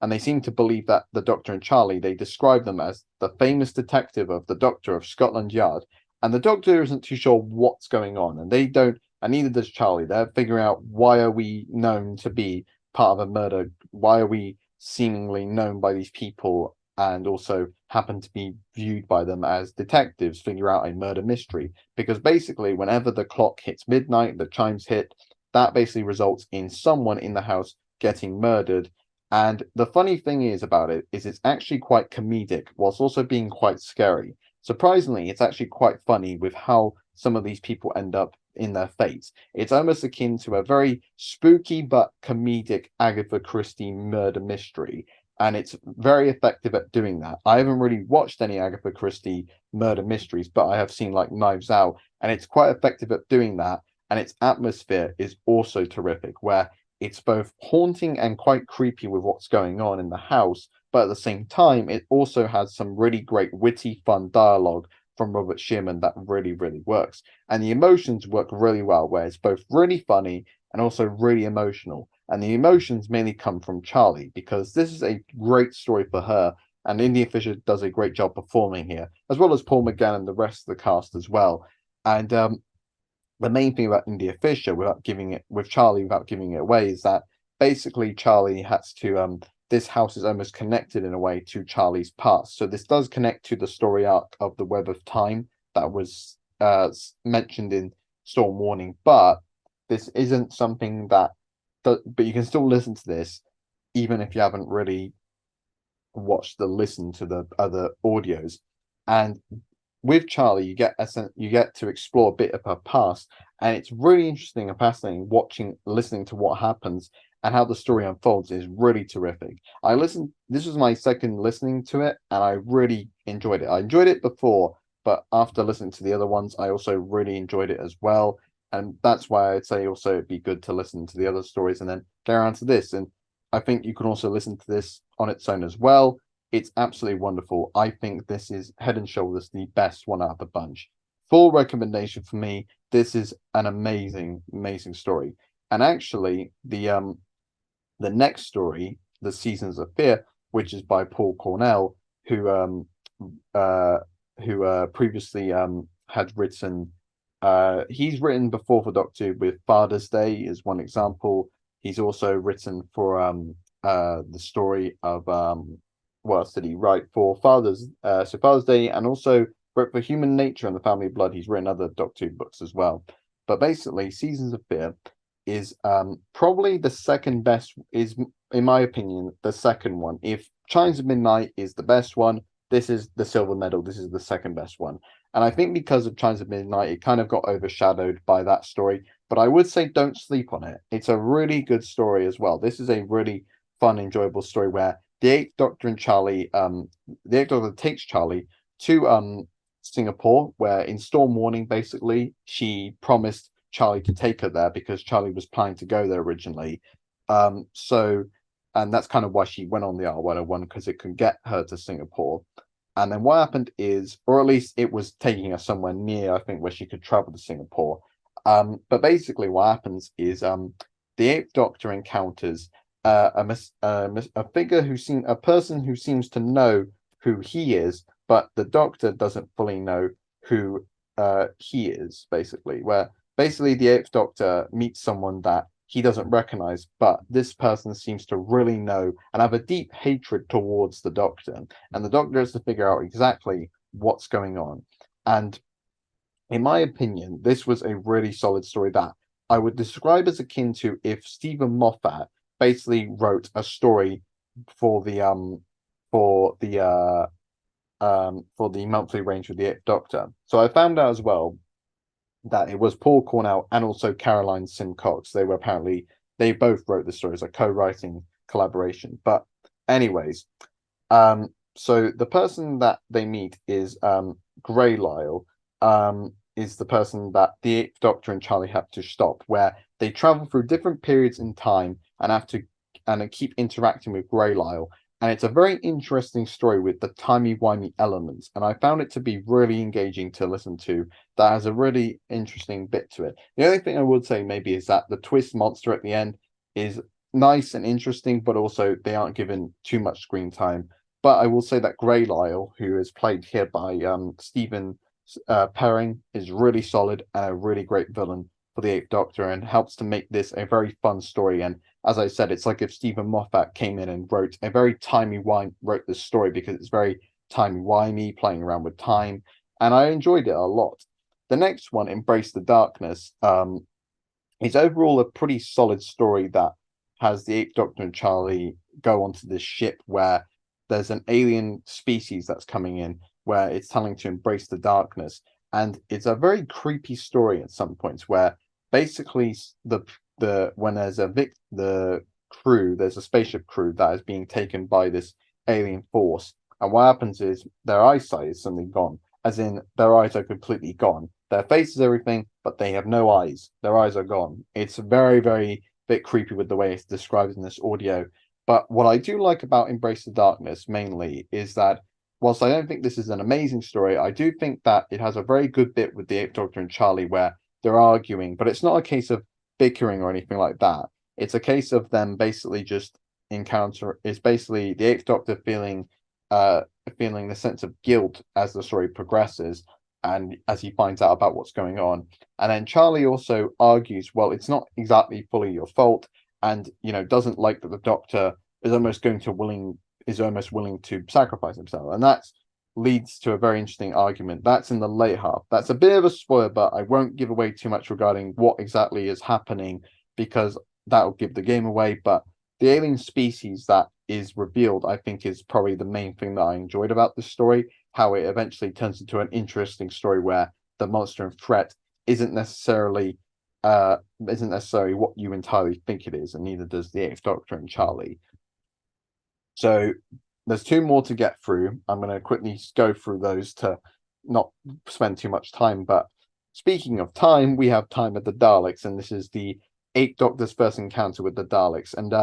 and they seem to believe that the Doctor and Charlie, they describe them as the famous detective of the Doctor of Scotland Yard. And the Doctor isn't too sure what's going on, and they don't, and neither does Charlie. They're figuring out, why are we known to be part of a murder? Why are we seemingly known by these people and also happen to be viewed by them as detectives, figure out a murder mystery? Because basically, whenever the clock hits midnight, the chimes hit, that basically results in someone in the house getting murdered. And the funny thing is about it is it's actually quite comedic whilst also being quite scary. Surprisingly, it's actually quite funny with how some of these people end up in their fates. It's almost akin to a very spooky but comedic Agatha Christie murder mystery, and it's very effective at doing that. I haven't really watched any Agatha Christie murder mysteries, but I have seen like Knives Out, and it's quite effective at doing that. And its atmosphere is also terrific, where it's both haunting and quite creepy with what's going on in the house, but at the same time, it also has some really great, witty, fun dialogue from Robert Shearman that really, really works. And the emotions work really well, where it's both really funny and also really emotional. And the emotions mainly come from Charlie, because this is a great story for her. And India Fisher does a great job performing here, as well as Paul McGann and the rest of the cast as well. And the main thing about India Fisher, without giving it away, is that basically Charlie has to this house is almost connected in a way to Charlie's past. So this does connect to the story arc of the Web of Time that was mentioned in Storm Warning, but this isn't something but you can still listen to this even if you haven't really listen to the other audios. And with Charlie, you get to explore a bit of her past, and it's really interesting and fascinating listening to what happens and how the story unfolds is really terrific. This was my second listening to it, and I really enjoyed it. I enjoyed it before, but after listening to the other ones, I also really enjoyed it as well. And that's why I'd say also it'd be good to listen to the other stories and then go around to this. And I think you can also listen to this on its own as well. It's absolutely wonderful. I think this is head and shoulders the best one out of the bunch. Full recommendation for me. This is an amazing, amazing story. And actually, the next story, The Seasons of Fear, which is by Paul Cornell, who uh previously had written he's written before for Doctor Who with Father's Day is one example. He's also written for the story of what else did he write for Father's Day, and also wrote for Human Nature and the Family of Blood. He's written other Doctor Who books as well. But basically, Seasons of Fear is probably the second best, is in my opinion the second one. If Chimes of Midnight is the best one, this is the silver medal. This is the second best one. And I think because of Chimes of Midnight, it kind of got overshadowed by that story. But I would say don't sleep on it. It's a really good story as well. This is a really fun, enjoyable story where the Eighth Doctor and Charlie, the Eighth Doctor takes Charlie to Singapore, where in Storm Warning, basically, she promised Charlie to take her there because Charlie was planning to go there originally. And that's kind of why she went on the R101, because it could get her to Singapore. And then what happened is, or at least it was taking her somewhere near, I think, where she could travel to Singapore. But basically, what happens is the Eighth Doctor encounters a figure a person who seems to know who he is, but the Doctor doesn't fully know who he is. Basically, where basically the Eighth Doctor meets someone that he doesn't recognize, but this person seems to really know and have a deep hatred towards the Doctor, and the Doctor has to figure out exactly what's going on. And in my opinion, this was a really solid story that I would describe as akin to if Stephen Moffat basically wrote a story for the for the monthly range with the Eighth Doctor. So I found out as well that it was Paul Cornell and also Caroline Simcox. They both wrote the story as a co-writing collaboration. But anyways, so the person that they meet is Grey Lyle, is the person that the Eighth Doctor and Charlie have to stop, where they travel through different periods in time and keep interacting with Grey Lyle. And it's a very interesting story with the timey-wimey elements. And I found it to be really engaging to listen to. That has a really interesting bit to it. The only thing I would say maybe is that the twist monster at the end is nice and interesting, but also they aren't given too much screen time. But I will say that Grey Lyle, who is played here by Stephen Perring, is really solid and a really great villain for the Eighth Doctor, and helps to make this a very fun story. And as I said, it's like if Stephen Moffat came in and wrote this story, because it's very timey-wimey, playing around with time, and I enjoyed it a lot. The next one, Embrace the Darkness, is overall a pretty solid story that has the Eighth Doctor and Charlie go onto this ship where there's an alien species that's coming in, where it's telling to embrace the darkness. And it's a very creepy story at some points, where basically when there's there's a spaceship crew that is being taken by this alien force, and what happens is their eyesight is suddenly gone, as in their eyes are completely gone. Their face is everything, but they have no eyes. Their eyes are gone. It's very, very bit creepy with the way it's described in this audio. But what I do like about Embrace the Darkness mainly is that whilst I don't think this is an amazing story, I do think that it has a very good bit with the Eighth Doctor and Charlie where they're arguing, but it's not a case of bickering or anything like that. It's a case of them basically just it's basically the Eighth Doctor feeling the sense of guilt as the story progresses and as he finds out about what's going on. And then Charlie also argues, well, it's not exactly fully your fault, and doesn't like that the Doctor is almost willing to sacrifice himself. And that leads to a very interesting argument. That's in the late half. That's a bit of a spoiler, but I won't give away too much regarding what exactly is happening, because that will give the game away. But the alien species that is revealed, I think, is probably the main thing that I enjoyed about this story. How it eventually turns into an interesting story where the monster and threat isn't necessarily what you entirely think it is, and neither does the Eighth Doctor and Charlie. So there's two more to get through. I'm going to quickly go through those to not spend too much time. But speaking of time, we have Time of the Daleks, and this is the Eighth Doctor's first encounter with the Daleks. And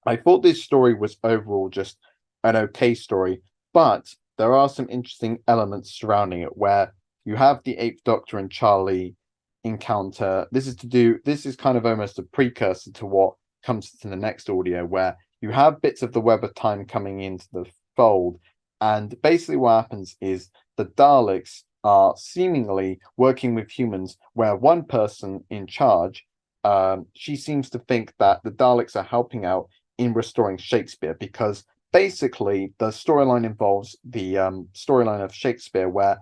I thought this story was overall just an okay story, but there are some interesting elements surrounding it where you have the Eighth Doctor and Charlie encounter. This is kind of almost a precursor to what comes to the next audio, where you have bits of the web of time coming into the fold, and basically what happens is the Daleks are seemingly working with humans, where one person in charge, she seems to think that the Daleks are helping out in restoring Shakespeare, because basically the storyline involves the storyline of Shakespeare, where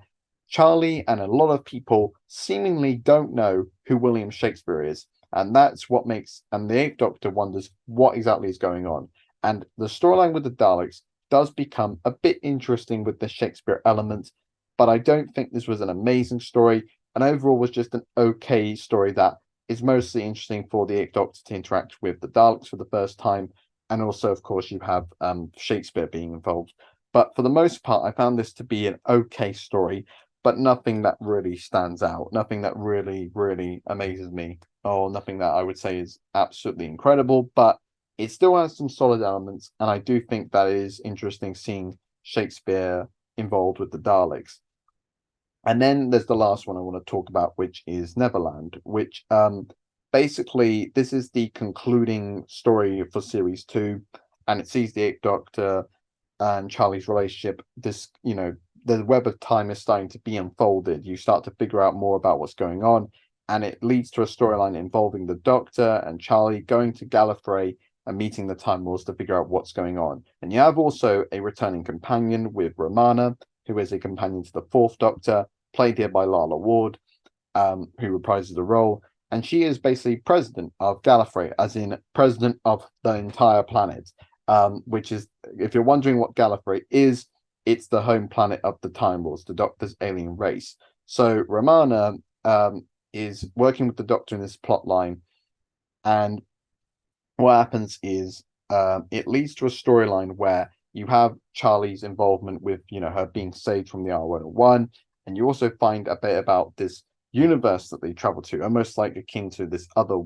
Charlie and a lot of people seemingly don't know who William Shakespeare is. And that's what makes, and the Eighth Doctor wonders what exactly is going on. And the storyline with the Daleks does become a bit interesting with the Shakespeare element, but I don't think this was an amazing story. And overall was just an okay story that is mostly interesting for the Eighth Doctor to interact with the Daleks for the first time. And also, of course, you have Shakespeare being involved. But for the most part, I found this to be an okay story, but nothing that really stands out, nothing that really, really amazes me, or nothing that I would say is absolutely incredible, but it still has some solid elements, and I do think that it is interesting seeing Shakespeare involved with the Daleks. And then there's the last one I want to talk about, which is Neverland, which basically this is the concluding story for series 2, and it sees the Eighth Doctor and Charlie's relationship. This, the web of time is starting to be unfolded. You start to figure out more about what's going on, and it leads to a storyline involving the Doctor and Charlie going to Gallifrey and meeting the Time Lords to figure out what's going on. And you have also a returning companion with Romana, who is a companion to the Fourth Doctor, played here by Lala Ward, who reprises the role. And she is basically president of Gallifrey, as in president of the entire planet, which is, if you're wondering what Gallifrey is, it's the home planet of the Time Lords, the Doctor's alien race. So Romana is working with the Doctor in this plot line, and what happens is it leads to a storyline where you have Charlie's involvement with, her being saved from the R101, and you also find a bit about this universe that they travel to, almost like akin to this other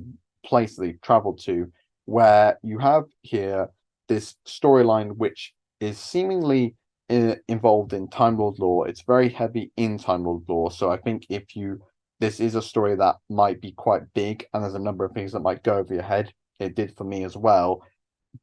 place they travel to, where you have here this storyline which is seemingly involved in Time Lord lore. It's very heavy in Time Lord lore, so I think this is a story that might be quite big, and there's a number of things that might go over your head. It did for me as well,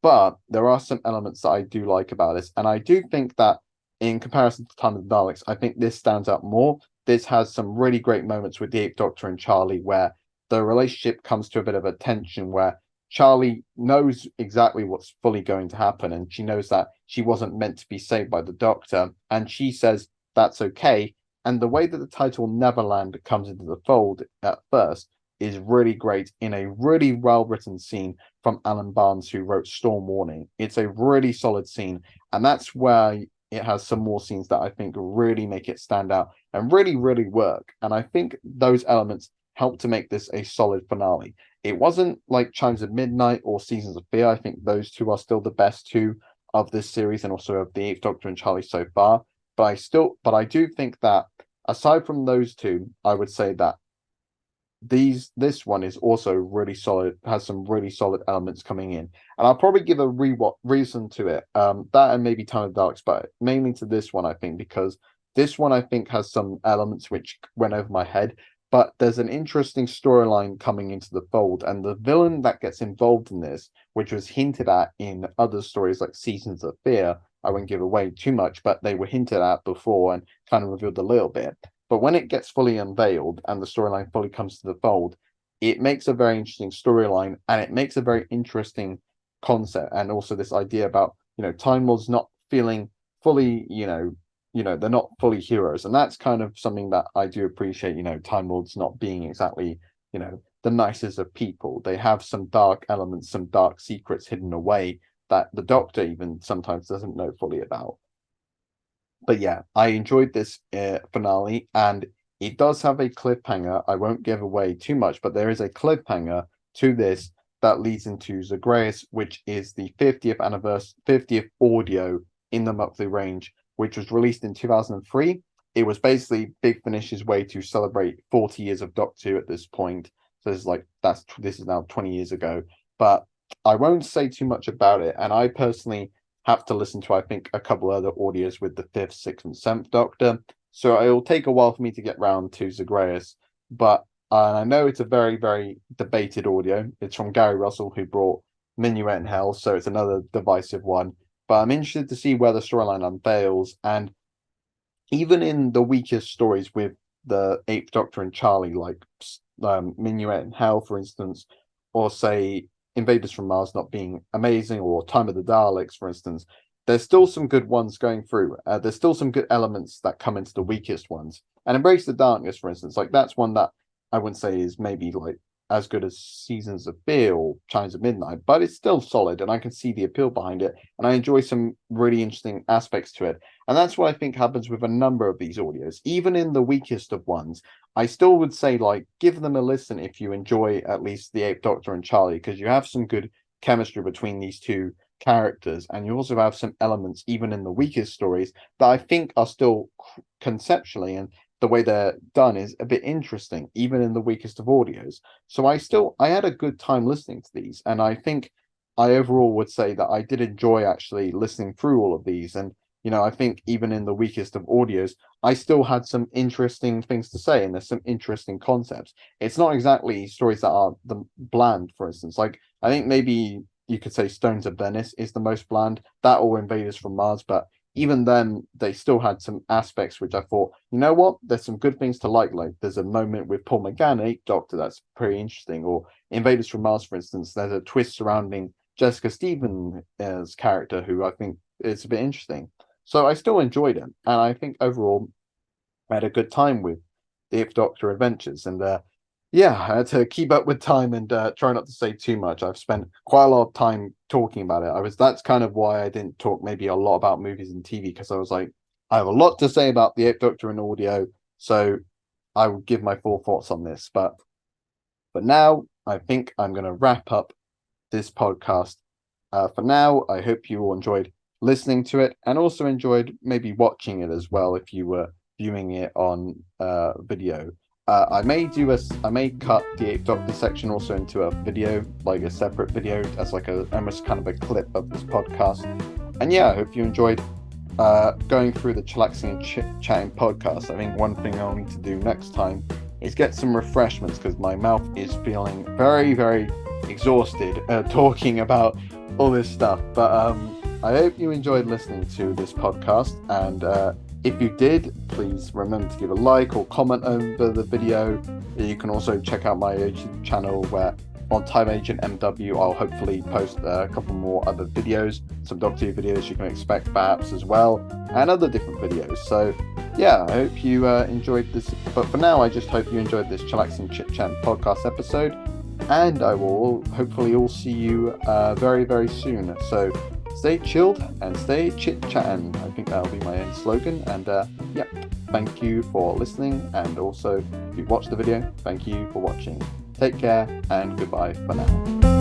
but there are some elements that I do like about this, and I do think that in comparison to Time of the Daleks, I think this stands out more. This has some really great moments with the Eighth Doctor and Charlie, where the relationship comes to a bit of a tension, where Charlie knows exactly what's fully going to happen, and she knows that she wasn't meant to be saved by the Doctor, and she says that's okay. And the way that the title Neverland comes into the fold at first is really great, in a really well-written scene from Alan Barnes, who wrote Storm Warning. It's a really solid scene, and that's where it has some more scenes that I think really make it stand out and really, really work. And I think those elements help to make this a solid finale. It wasn't like Chimes of Midnight or Seasons of Fear. I think those two are still the best two of this series, and also of the Eighth Doctor and Charlie so far. But I do think that aside from those two, I would say that this one is also really solid, has some really solid elements coming in, and I'll probably give a reason to it, that and maybe Time of the Daleks, but mainly to this one, I think, because this one I think has some elements which went over my head, but there's an interesting storyline coming into the fold, and the villain that gets involved in this, which was hinted at in other stories like Seasons of Fear, I won't give away too much, but they were hinted at before and kind of revealed a little bit. But when it gets fully unveiled and the storyline fully comes to the fold, it makes a very interesting storyline, and it makes a very interesting concept. And also this idea about, Time Lords not feeling fully, they're not fully heroes. And that's kind of something that I do appreciate, Time Lords not being exactly, the nicest of people. They have some dark elements, some dark secrets hidden away, that the Doctor even sometimes doesn't know fully about. But yeah, I enjoyed this finale, and it does have a cliffhanger. I won't give away too much, but there is a cliffhanger to this that leads into Zagreus, which is the 50th anniversary, 50th audio in the monthly range, which was released in 2003. It was basically Big Finish's way to celebrate 40 years of Doctor Who at this point. So it's like this is now 20 years ago. But I won't say too much about it, and I personally have to listen to, I think, a couple other audios with the 5th, 6th, and 7th Doctor. So it'll take a while for me to get round to Zagreus. But I know it's a very, very debated audio. It's from Gary Russell, who brought Minuet in Hell. So it's another divisive one. But I'm interested to see where the storyline unveils. And even in the weakest stories with the 8th Doctor and Charlie, like Minuet in Hell, for instance, or say Invaders from Mars not being amazing, or Time of the Daleks, for instance, there's still some good ones going through. There's still some good elements that come into the weakest ones. And Embrace the Darkness, for instance, like that's one that I wouldn't say is maybe like as good as Seasons of Fear or Chimes of Midnight, but it's still solid, and I can see the appeal behind it, and I enjoy some really interesting aspects to it. And that's what I think happens with a number of these audios. Even in the weakest of ones, I still would say, like, give them a listen if you enjoy at least the 8th Doctor and Charlie, because you have some good chemistry between these two characters, and you also have some elements, even in the weakest stories, that I think are still conceptually and the way they're done is a bit interesting, even in the weakest of audios. So I had a good time listening to these, and I think I overall would say that I did enjoy actually listening through all of these. And I think even in the weakest of audios, I still had some interesting things to say, and there's some interesting concepts. It's not exactly stories that are the bland, for instance. Like I think maybe you could say Stones of Venice is the most bland, that or Invaders from Mars, but even then, they still had some aspects which I thought, you know what, there's some good things to like. Like there's a moment with Paul McGann, 8th Doctor, that's pretty interesting. Or Invaders from Mars, for instance, there's a twist surrounding Jessica Stevens' character, who I think is a bit interesting. So I still enjoyed it, and I think overall I had a good time with the 8th Doctor adventures. And yeah, I had to keep up with time and try not to say too much. I've spent quite a lot of time talking about it. That's kind of why I didn't talk maybe a lot about movies and TV, because I was like, I have a lot to say about the 8th Doctor in audio, so I will give my full thoughts on this. But now I think I'm going to wrap up this podcast. For now, I hope you all enjoyed listening to it, and also enjoyed maybe watching it as well if you were viewing it on video. I may cut the 8th Doctor section also into a video, like a separate video, as like a almost kind of a clip of this podcast. And yeah, I hope you enjoyed going through the Chillaxin and Chattin podcast. I think one thing I'll need to do next time is get some refreshments, because my mouth is feeling very, very exhausted talking about all this stuff. But I hope you enjoyed listening to this podcast, and if you did, please remember to give a like or comment over the video. You can also check out my YouTube channel, where on Time Agent MW I'll hopefully post a couple more other videos, some Doctor Who videos you can expect perhaps as well, and other different videos. So yeah, I hope you enjoyed this, but for now I just hope you enjoyed this Chillaxin Chit Chat podcast episode, and I will hopefully all see you very, very soon. So stay chilled and stay chit-chatting. I think that'll be my own slogan. And yeah, thank you for listening. And also, if you watched the video, thank you for watching. Take care and goodbye for now.